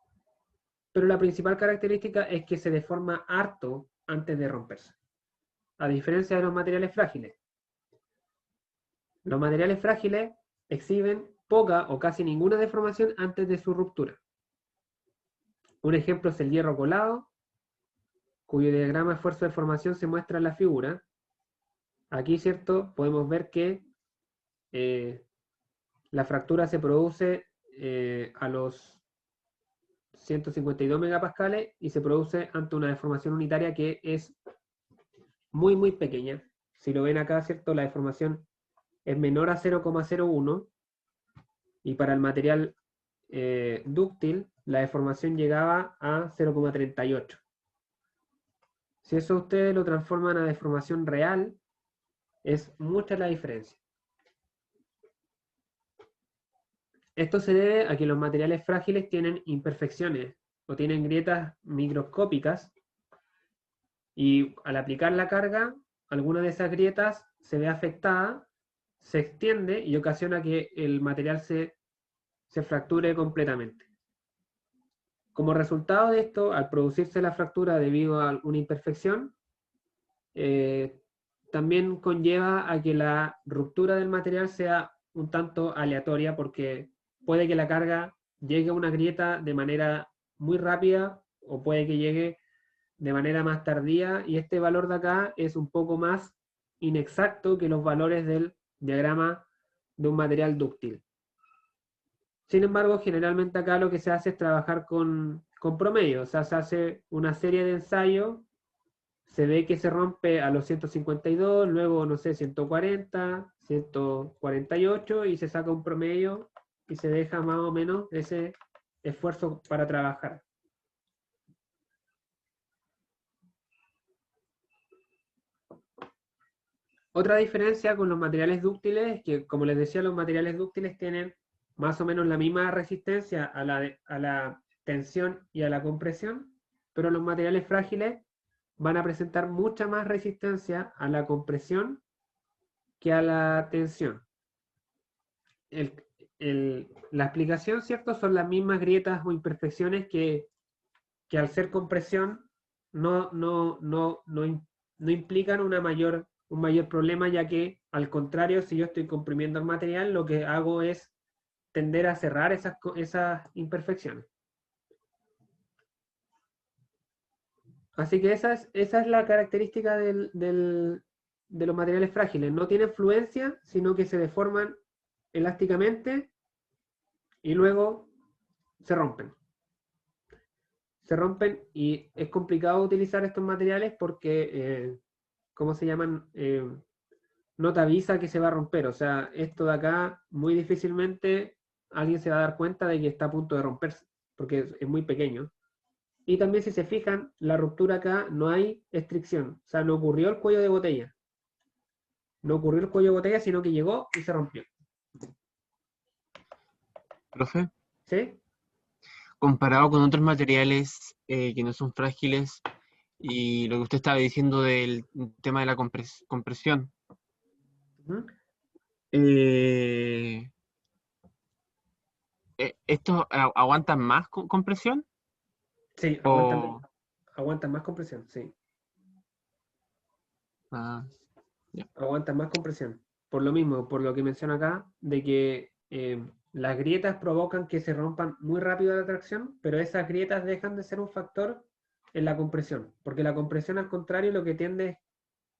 pero la principal característica es que se deforma harto antes de romperse, a diferencia de los materiales frágiles. Los materiales frágiles exhiben poca o casi ninguna deformación antes de su ruptura. Un ejemplo es el hierro colado, cuyo diagrama de esfuerzo de formación se muestra en la figura. Aquí, ¿cierto?, podemos ver que la fractura se produce a los 152 megapascales y se produce ante una deformación unitaria que es muy, muy pequeña. Si lo ven acá, ¿cierto?, la deformación es menor a 0,01 y para el material dúctil la deformación llegaba a 0,38. Si eso ustedes lo transforman a deformación real, es mucha la diferencia. Esto se debe a que los materiales frágiles tienen imperfecciones o tienen grietas microscópicas y al aplicar la carga, alguna de esas grietas se ve afectada, se extiende y ocasiona que el material se fracture completamente. Como resultado de esto, al producirse la fractura debido a alguna imperfección, también conlleva a que la ruptura del material sea un tanto aleatoria porque puede que la carga llegue a una grieta de manera muy rápida o puede que llegue de manera más tardía y este valor de acá es un poco más inexacto que los valores del diagrama de un material dúctil. Sin embargo, generalmente acá lo que se hace es trabajar con promedio, o sea, se hace una serie de ensayos, se ve que se rompe a los 152, luego, no sé, 140, 148 y se saca un promedio y se deja más o menos ese esfuerzo para trabajar. Otra diferencia con los materiales dúctiles es que, como les decía, los materiales dúctiles tienen más o menos la misma resistencia a la tensión y a la compresión, pero los materiales frágiles van a presentar mucha más resistencia a la compresión que a la tensión. La explicación, ¿cierto?, son las mismas grietas o imperfecciones que al ser compresión no implican un mayor problema, ya que, al contrario, si yo estoy comprimiendo el material, lo que hago es tender a cerrar esas imperfecciones. Así que esa es la característica de los materiales frágiles. No tienen fluencia, sino que se deforman elásticamente y luego se rompen. Se rompen y es complicado utilizar estos materiales porque, ¿cómo se llaman? No te avisa que se va a romper. O sea, esto de acá muy difícilmente alguien se va a dar cuenta de que está a punto de romperse, porque es muy pequeño. Y también si se fijan, la ruptura acá no hay estricción. O sea, no ocurrió el cuello de botella. No ocurrió el cuello de botella, sino que llegó y se rompió. Profe, ¿Sí? comparado con otros materiales que no son frágiles y lo que usted estaba diciendo del tema de la compresión, Ujú. eh, ¿estos aguantan más compresión? Sí, O, aguantan más compresión, sí. ah, ya. Aguantan más compresión. Por lo mismo, por lo que menciono acá, de que las grietas provocan que se rompan muy rápido la tracción, pero esas grietas dejan de ser un factor en la compresión, porque la compresión al contrario lo que tiende es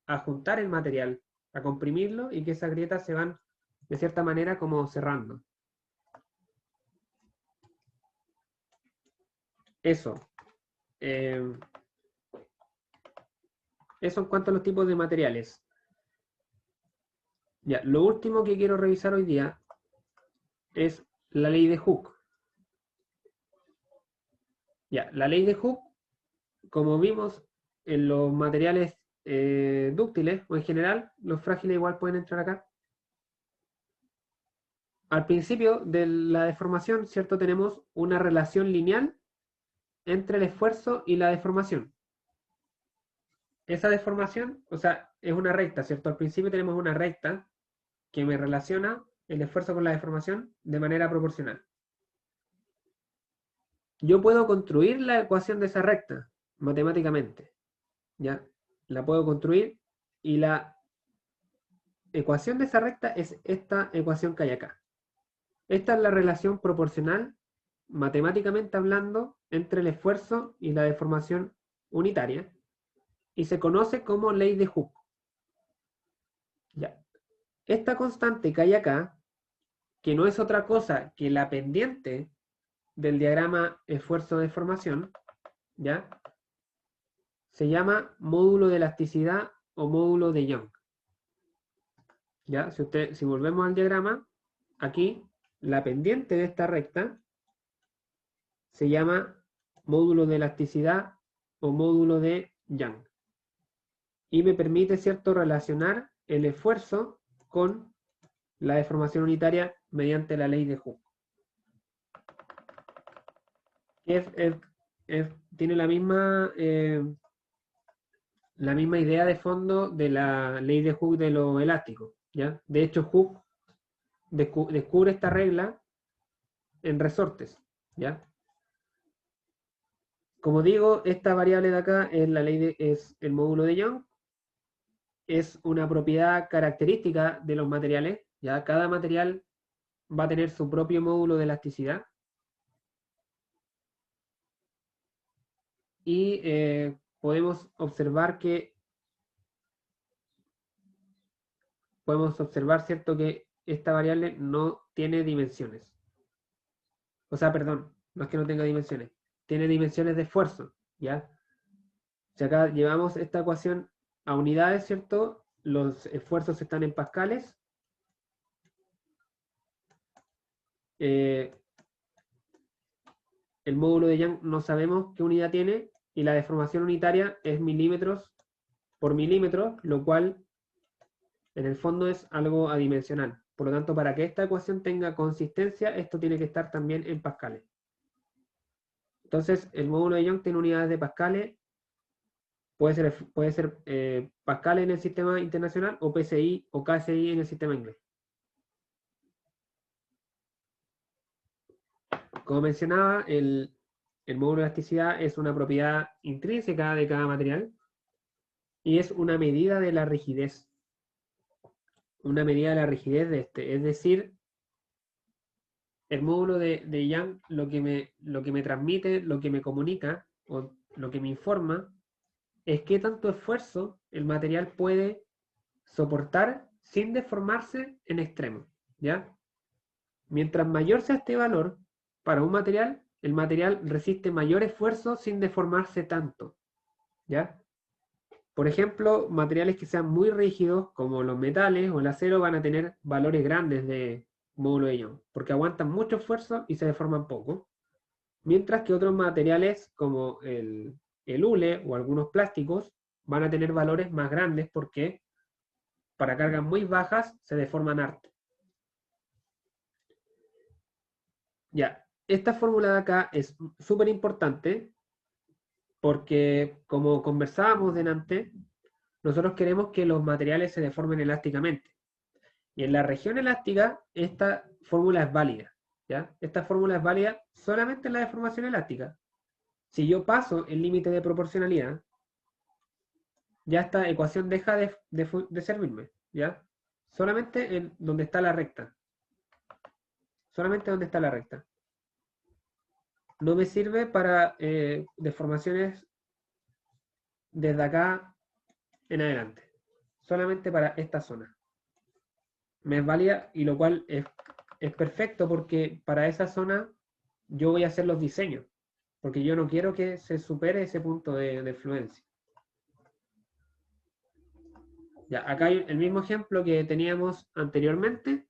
a juntar el material, a comprimirlo y que esas grietas se van de cierta manera como cerrando. Eso. Eh, eso en cuanto a los tipos de materiales. Ya, lo último que quiero revisar hoy día es la ley de Hooke. Ya, la ley de Hooke, como vimos en los materiales dúctiles o en general, los frágiles igual pueden entrar acá. Al principio de la deformación, ¿cierto? Tenemos una relación lineal entre el esfuerzo y la deformación. Esa deformación, o sea, es una recta, ¿cierto? Al principio tenemos una recta que me relaciona el esfuerzo con la deformación de manera proporcional. Yo puedo construir la ecuación de esa recta matemáticamente, ¿ya? La puedo construir y la ecuación de esa recta es esta ecuación que hay acá. Esta es la relación proporcional, matemáticamente hablando, entre el esfuerzo y la deformación unitaria y se conoce como ley de Hooke. Ya. Esta constante que hay acá, que no es otra cosa que la pendiente del diagrama esfuerzo-deformación, ¿ya? Se llama módulo de elasticidad o módulo de Young. ¿Ya? Si volvemos al diagrama, aquí la pendiente de esta recta se llama módulo de elasticidad o módulo de Young. Y me permite, ¿cierto?, relacionar el esfuerzo con la deformación unitaria mediante la ley de Hooke. Tiene la misma idea de fondo de la ley de Hooke de lo elástico, ¿ya? De hecho, Hooke descubre esta regla en resortes, ¿ya? Como digo, esta variable de acá es el módulo de Young, es una propiedad característica de los materiales, ¿ya? Cada material va a tener su propio módulo de elasticidad. Y podemos observar, ¿cierto?, que esta variable no tiene dimensiones. O sea, perdón, no es que no tenga dimensiones, tiene dimensiones de esfuerzo, ¿ya? Si acá llevamos esta ecuación a unidades, ¿cierto? Los esfuerzos están en pascales. El módulo de Young no sabemos qué unidad tiene y la deformación unitaria es milímetros por milímetro, lo cual en el fondo es algo adimensional. Por lo tanto, para que esta ecuación tenga consistencia, esto tiene que estar también en pascales. Entonces, el módulo de Young tiene unidades de pascales, puede ser pascales en el sistema internacional o PSI o KSI en el sistema inglés. Como mencionaba, el módulo de elasticidad es una propiedad intrínseca de cada material y es una medida de la rigidez. Una medida de la rigidez de este. Es decir, el módulo de Young lo que me transmite, lo que me comunica o lo que me informa es qué tanto esfuerzo el material puede soportar sin deformarse en extremo, ¿ya? Mientras mayor sea este valor para un material, el material resiste mayor esfuerzo sin deformarse tanto, ¿ya? Por ejemplo, materiales que sean muy rígidos, como los metales o el acero, van a tener valores grandes de módulo de Young, porque aguantan mucho esfuerzo y se deforman poco. Mientras que otros materiales, como el hule o algunos plásticos, van a tener valores más grandes porque para cargas muy bajas se deforman harto. Ya, esta fórmula de acá es súper importante porque, como conversábamos delante, nosotros queremos que los materiales se deformen elásticamente. Y en la región elástica, esta fórmula es válida, ¿ya? Esta fórmula es válida solamente en la deformación elástica. Si yo paso el límite de proporcionalidad, ya esta ecuación deja de servirme, ¿ya? Solamente en donde está la recta. Solamente donde está la recta. No me sirve para deformaciones desde acá en adelante. Solamente para esta zona. Me es válida, y lo cual es perfecto porque para esa zona yo voy a hacer los diseños. Porque yo no quiero que se supere ese punto de fluencia. Ya, acá hay el mismo ejemplo que teníamos anteriormente.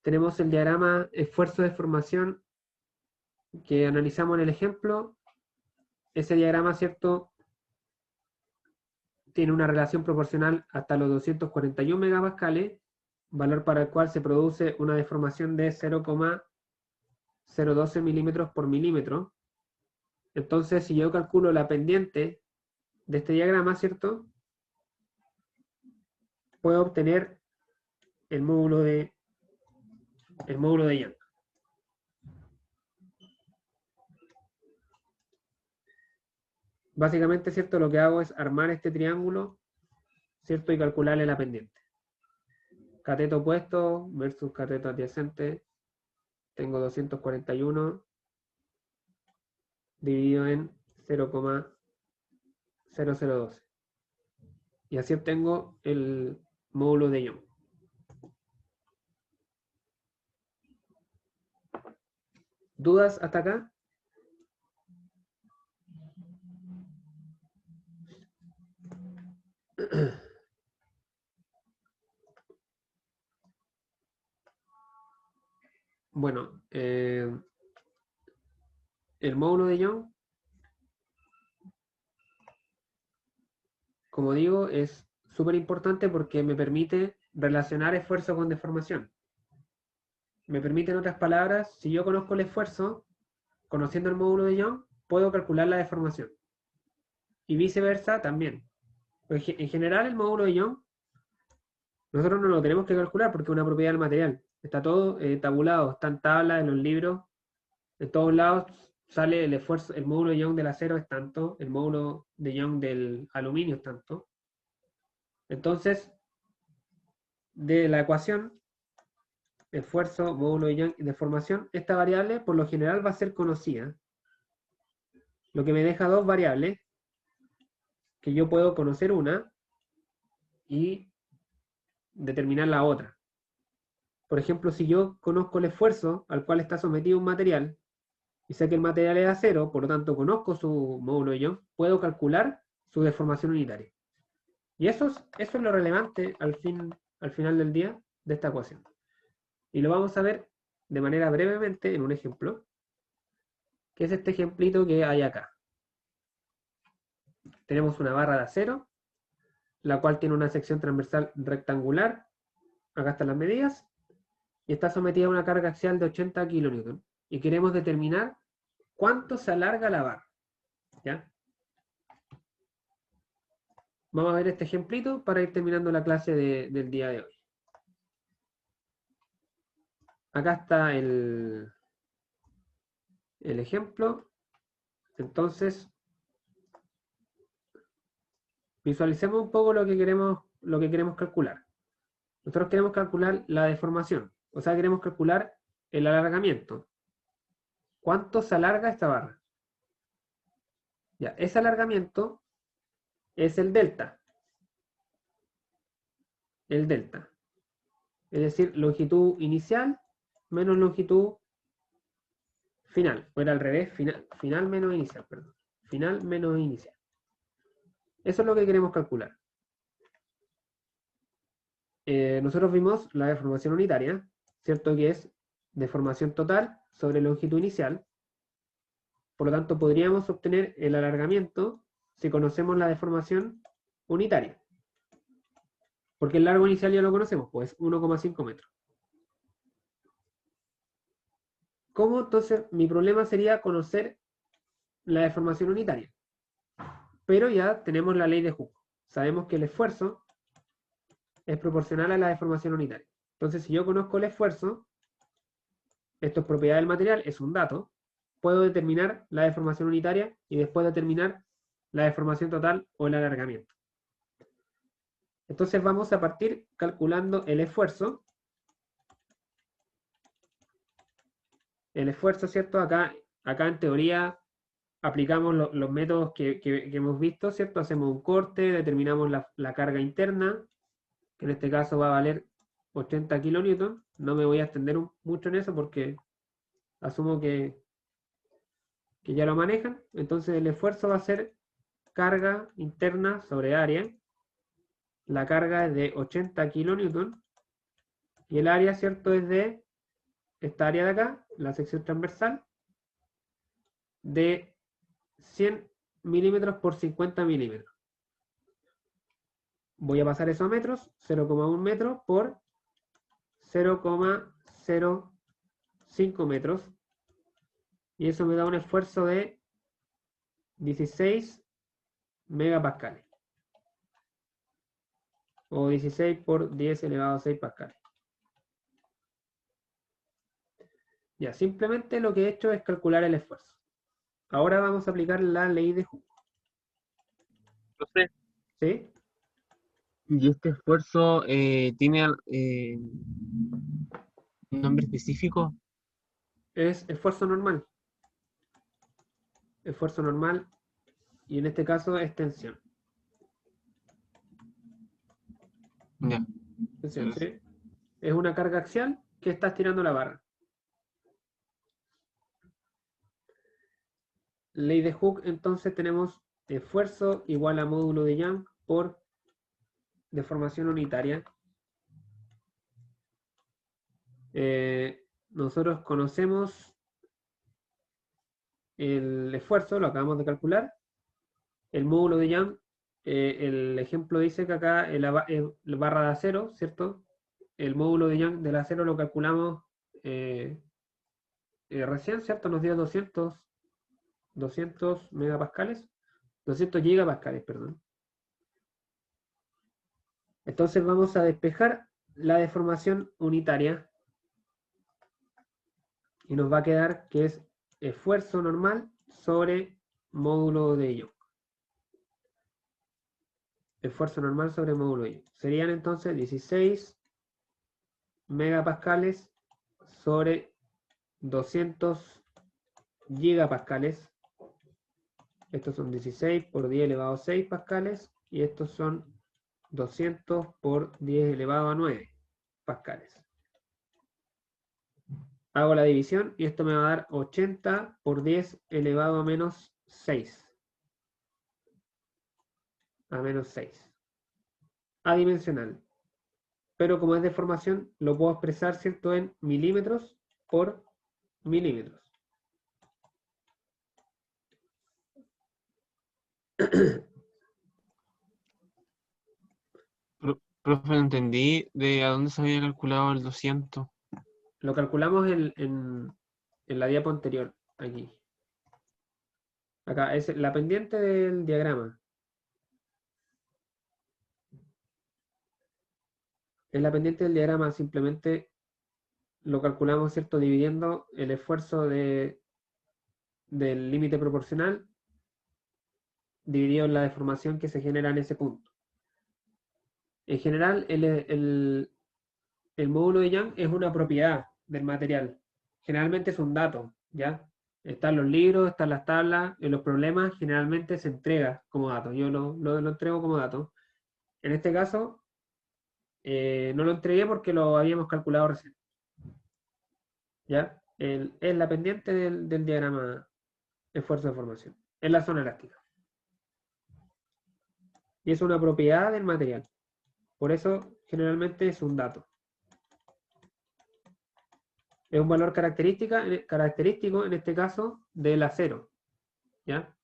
Tenemos el diagrama esfuerzo de formación que analizamos en el ejemplo. Ese diagrama, ¿cierto?, tiene una relación proporcional hasta los 241 megapascales, valor para el cual se produce una deformación de 0,012 milímetros por milímetro. Entonces, si yo calculo la pendiente de este diagrama, ¿cierto?, puedo obtener el módulo de Young. Básicamente, ¿cierto?, lo que hago es armar este triángulo, ¿cierto?, y calcularle la pendiente. Cateto opuesto versus cateto adyacente. Tengo 241 dividido en 0,0012. Y así obtengo el módulo de Young. ¿Dudas hasta acá? Bueno, el módulo de Young, como digo, es súper importante porque me permite relacionar esfuerzo con deformación. Me permite, en otras palabras, si yo conozco el esfuerzo, conociendo el módulo de Young, puedo calcular la deformación. Y viceversa también. En general, el módulo de Young, nosotros no lo tenemos que calcular porque es una propiedad del material. Está todo tabulado, está en tablas, en los libros. En todos lados sale el esfuerzo, el módulo de Young del acero es tanto, el módulo de Young del aluminio es tanto. Entonces, de la ecuación, esfuerzo, módulo de Young y deformación, esta variable por lo general va a ser conocida. Lo que me deja dos variables, que yo puedo conocer una y determinar la otra. Por ejemplo, si yo conozco el esfuerzo al cual está sometido un material, y sé que el material es acero, por lo tanto conozco su módulo de Young, puedo calcular su deformación unitaria. Y eso es lo relevante al final del día de esta ecuación. Y lo vamos a ver de manera brevemente en un ejemplo, que es este ejemplito que hay acá. Tenemos una barra de acero, la cual tiene una sección transversal rectangular, acá están las medidas, y está sometida a una carga axial de 80 kN. Y queremos determinar cuánto se alarga la barra. ¿Ya? Vamos a ver este ejemplito para ir terminando la clase del día de hoy. Acá está el ejemplo. Entonces, visualicemos un poco lo que queremos calcular. Nosotros queremos calcular la deformación, o sea, queremos calcular el alargamiento. ¿Cuánto se alarga esta barra? Ya, ese alargamiento es el delta. El delta. Es decir, longitud inicial menos longitud final. O era al revés, final menos inicial, perdón. Final menos inicial. Eso es lo que queremos calcular. Nosotros vimos la deformación unitaria, ¿cierto? Que es deformación total sobre longitud inicial. Por lo tanto, podríamos obtener el alargamiento si conocemos la deformación unitaria. Porque el largo inicial ya lo conocemos, pues 1,5 metros. ¿Cómo entonces? Mi problema sería conocer la deformación unitaria. Pero ya tenemos la ley de Hooke. Sabemos que el esfuerzo es proporcional a la deformación unitaria. Entonces, si yo conozco el esfuerzo, esto es propiedad del material, es un dato, puedo determinar la deformación unitaria y después determinar la deformación total o el alargamiento. Entonces vamos a partir calculando el esfuerzo. El esfuerzo, ¿cierto? Acá en teoría aplicamos los métodos que hemos visto, ¿cierto? Hacemos un corte, determinamos la carga interna, que en este caso va a valer 80 kilonewton. No me voy a extender mucho en eso porque asumo que ya lo manejan. Entonces el esfuerzo va a ser carga interna sobre área. La carga es de 80 kilonewton y el área, ¿cierto? Es de esta área de acá, la sección transversal, de 100 milímetros por 50 milímetros. Voy a pasar eso a metros, 0,1 metro por 0,05 metros. Y eso me da un esfuerzo de 16 megapascales. O 16 por 10 elevado a 6 pascales. Ya, simplemente lo que he hecho es calcular el esfuerzo. Ahora vamos a aplicar la ley de Hooke. Profe, ¿Sí? ¿y este esfuerzo tiene un nombre específico? Es esfuerzo normal. Esfuerzo normal. Y en este caso es tensión. Ya. Tensión, ¿sí? Es una carga axial que está estirando la barra. Ley de Hooke, entonces tenemos esfuerzo igual a módulo de Young por deformación unitaria. Nosotros conocemos el esfuerzo, lo acabamos de calcular. El módulo de Young, el ejemplo dice que acá el barra de acero, ¿cierto? El módulo de Young del acero lo calculamos recién, ¿cierto? Nos dio 200 megapascales, 200 gigapascales, perdón. Entonces vamos a despejar la deformación unitaria y nos va a quedar que es esfuerzo normal sobre módulo de Young. Esfuerzo normal sobre módulo de Young. Serían entonces 16 megapascales sobre 200 gigapascales. Estos son 16 por 10 elevado a 6 pascales y estos son 200 por 10 elevado a 9 pascales. Hago la división y esto me va a dar 80 por 10 elevado a menos 6. A menos 6. Adimensional. Pero como es deformación, lo puedo expresar, ¿cierto?, en milímetros por milímetros. Profe, no entendí de a dónde se había calculado el 200. Lo calculamos en la diapo anterior, aquí. Acá, es la pendiente del diagrama. Es la pendiente del diagrama, simplemente lo calculamos, ¿cierto?, dividiendo el esfuerzo del límite proporcional dividido en la deformación que se genera en ese punto. En general, el módulo de Young es una propiedad del material. Generalmente es un dato, ¿ya? Están los libros, están las tablas, en los problemas generalmente se entrega como dato. Yo lo entrego como dato. En este caso, no lo entregué porque lo habíamos calculado recién. ¿Ya? Es la pendiente del diagrama esfuerzo de formación. Es la zona elástica. Y es una propiedad del material. Por eso, generalmente es un dato. Es un valor característico, en este caso, del acero. ¿Ya?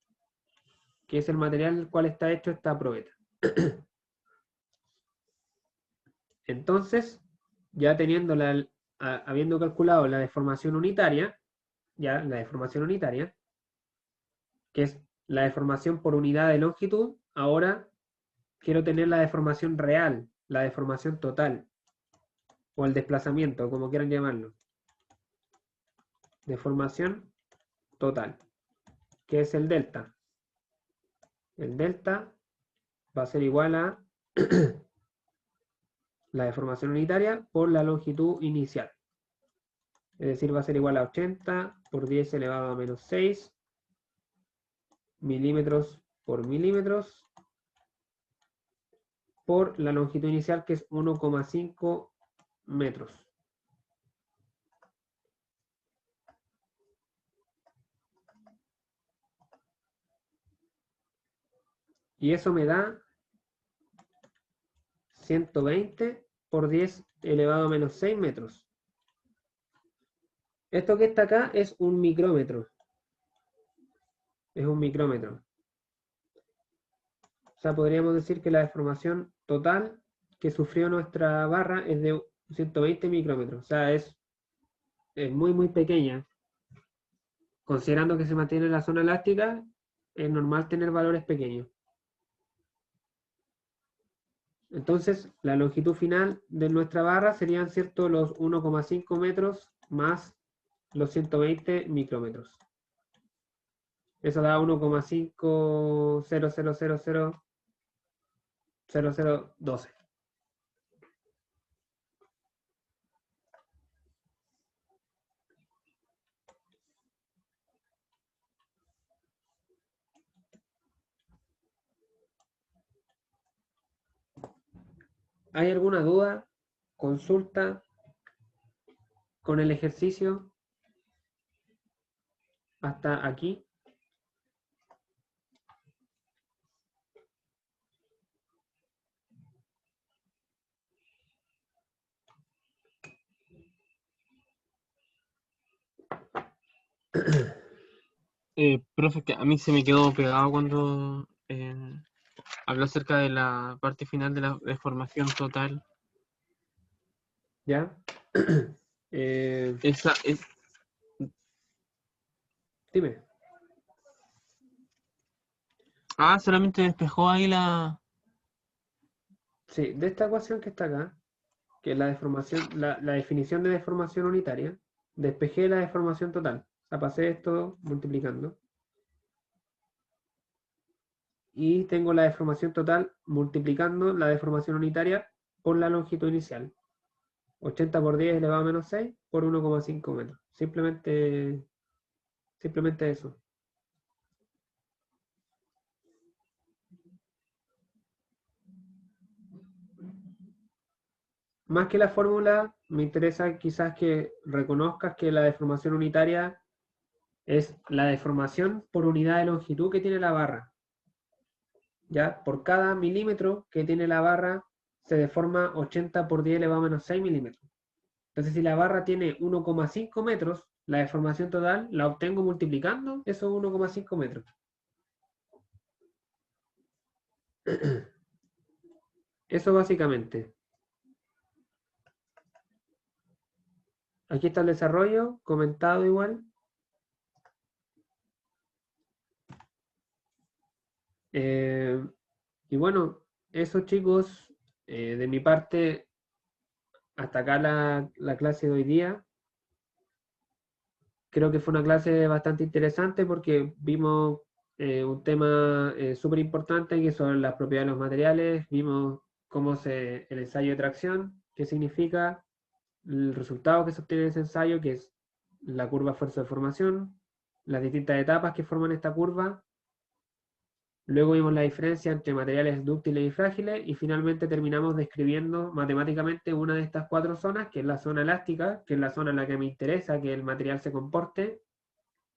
Que es el material del cual está hecho esta probeta. Entonces, ya habiendo calculado la deformación unitaria, ya la deformación unitaria, que es la deformación por unidad de longitud, ahora quiero tener la deformación real, la deformación total, o el desplazamiento, como quieran llamarlo. Deformación total, que es el delta. El delta va a ser igual a la deformación unitaria por la longitud inicial. Es decir, va a ser igual a 80 por 10 elevado a menos 6 milímetros por milímetros por la longitud inicial, que es 1,5 metros. Y eso me da 120 por 10 elevado a menos 6 metros. Esto que está acá es un micrómetro. Es un micrómetro. O sea, podríamos decir que la deformación total que sufrió nuestra barra es de 120 micrómetros. O sea, es muy, muy pequeña. Considerando que se mantiene en la zona elástica, es normal tener valores pequeños. Entonces, la longitud final de nuestra barra serían, ¿cierto?, los 1,5 metros más los 120 micrómetros. Eso da 1,500000012. ¿Hay alguna duda? ¿Consulta con el ejercicio hasta aquí? Profe, que a mí se me quedó pegado cuando habló acerca de la parte final de la deformación total. ¿Ya? Esa es, Dime. solamente despejó ahí la... Sí, de esta ecuación que está acá, que es la deformación, la definición de deformación unitaria, despejé la deformación total. O sea, pasé esto multiplicando. Y tengo la deformación total multiplicando la deformación unitaria por la longitud inicial. 80 por 10 elevado a menos 6 por 1,5 metros. Simplemente eso. Más que la fórmula, me interesa quizás que reconozcas que la deformación unitaria es la deformación por unidad de longitud que tiene la barra. ¿Ya? Por cada milímetro que tiene la barra se deforma 80 por 10 elevado a menos 6 milímetros. Entonces, si la barra tiene 1,5 metros, la deformación total la obtengo multiplicando esos 1,5 metros. Eso básicamente. Aquí está el desarrollo, comentado igual. Y bueno, eso chicos, de mi parte, hasta acá la clase de hoy día. Creo que fue una clase bastante interesante porque vimos un tema súper importante que son las propiedades de los materiales, vimos el ensayo de tracción, qué significa, el resultado que se obtiene de ese ensayo, que es la curva fuerza de formación, las distintas etapas que forman esta curva. Luego vimos la diferencia entre materiales dúctiles y frágiles y finalmente terminamos describiendo matemáticamente una de estas 4 zonas, que es la zona elástica, que es la zona en la que me interesa que el material se comporte.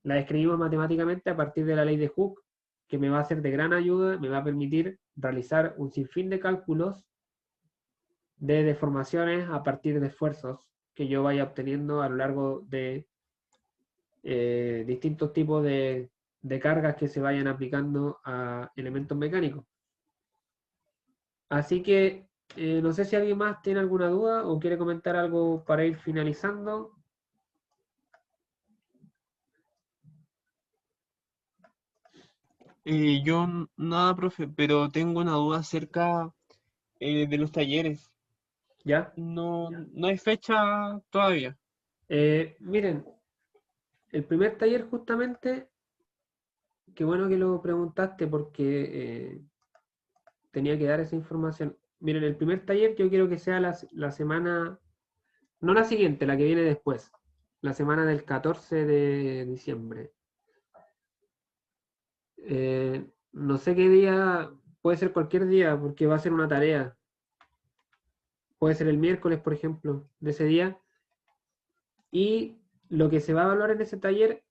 La describimos matemáticamente a partir de la ley de Hooke, que me va a ser de gran ayuda, me va a permitir realizar un sinfín de cálculos de deformaciones a partir de esfuerzos que yo vaya obteniendo a lo largo de distintos tipos de cargas que se vayan aplicando a elementos mecánicos. Así que no sé si alguien más tiene alguna duda o quiere comentar algo para ir finalizando. Yo nada, profe, pero tengo una duda acerca de los talleres. ¿Ya? No hay fecha todavía. Miren, el primer taller justamente, qué bueno que lo preguntaste porque tenía que dar esa información. Miren, el primer taller yo quiero que sea la semana, no la siguiente, la que viene después, la semana del 14 de diciembre. No sé qué día, puede ser cualquier día porque va a ser una tarea. Puede ser el miércoles, por ejemplo, de ese día. Y lo que se va a evaluar en ese taller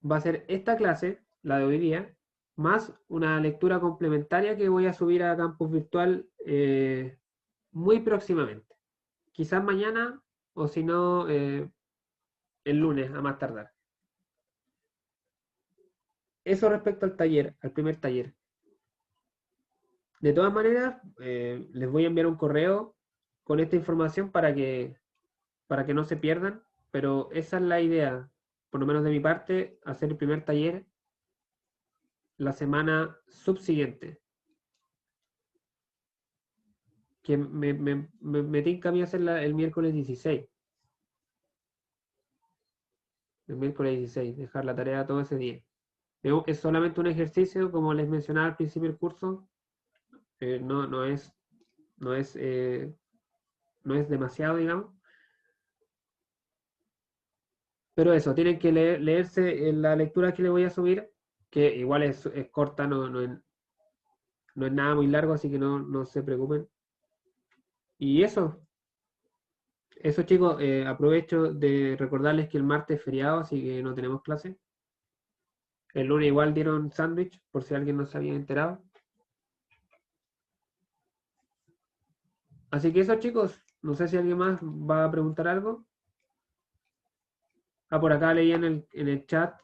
va a ser esta clase, la de hoy día, más una lectura complementaria que voy a subir a Campus Virtual muy próximamente. Quizás mañana o si no, el lunes a más tardar. Eso respecto al taller, al primer taller. De todas maneras, les voy a enviar un correo con esta información para que no se pierdan, pero esa es la idea, por lo menos de mi parte, hacer el primer taller la semana subsiguiente. Que me tinca a mí hacerla el miércoles 16. El miércoles 16, dejar la tarea todo ese día. Es solamente un ejercicio, como les mencionaba al principio del curso, no es, no es, no es demasiado, digamos. Pero eso, tienen que leerse la lectura que les voy a subir, que igual es corta, no es nada muy largo, así que no se preocupen. Y eso chicos, aprovecho de recordarles que el martes es feriado, así que no tenemos clase. El lunes igual dieron sándwich, por si alguien no se había enterado. Así que eso chicos, no sé si alguien más va a preguntar algo. Ah, por acá leía en el chat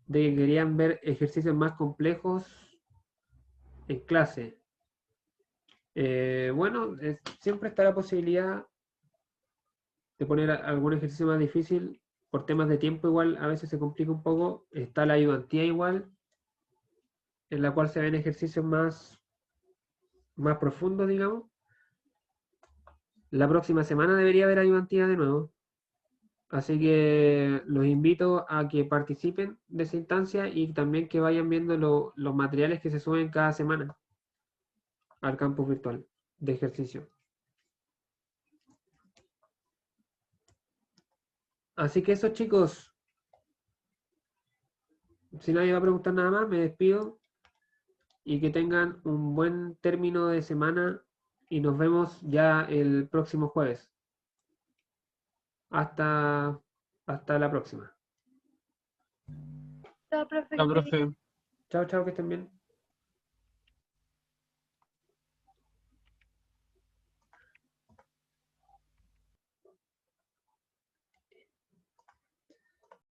de que querían ver ejercicios más complejos en clase. Bueno, siempre está la posibilidad de poner algún ejercicio más difícil. Por temas de tiempo igual a veces se complica un poco. Está la ayudantía igual, en la cual se ven ejercicios más profundos, digamos. La próxima semana debería haber ayudantía de nuevo. Así que los invito a que participen de esa instancia y también que vayan viendo los materiales que se suben cada semana al campus virtual de ejercicio. Así que eso chicos, si nadie va a preguntar nada más, me despido y que tengan un buen término de semana y nos vemos ya el próximo jueves. Hasta, hasta la próxima. Chao, profe, La que esté bien. profe. Chao, chao, que estén bien.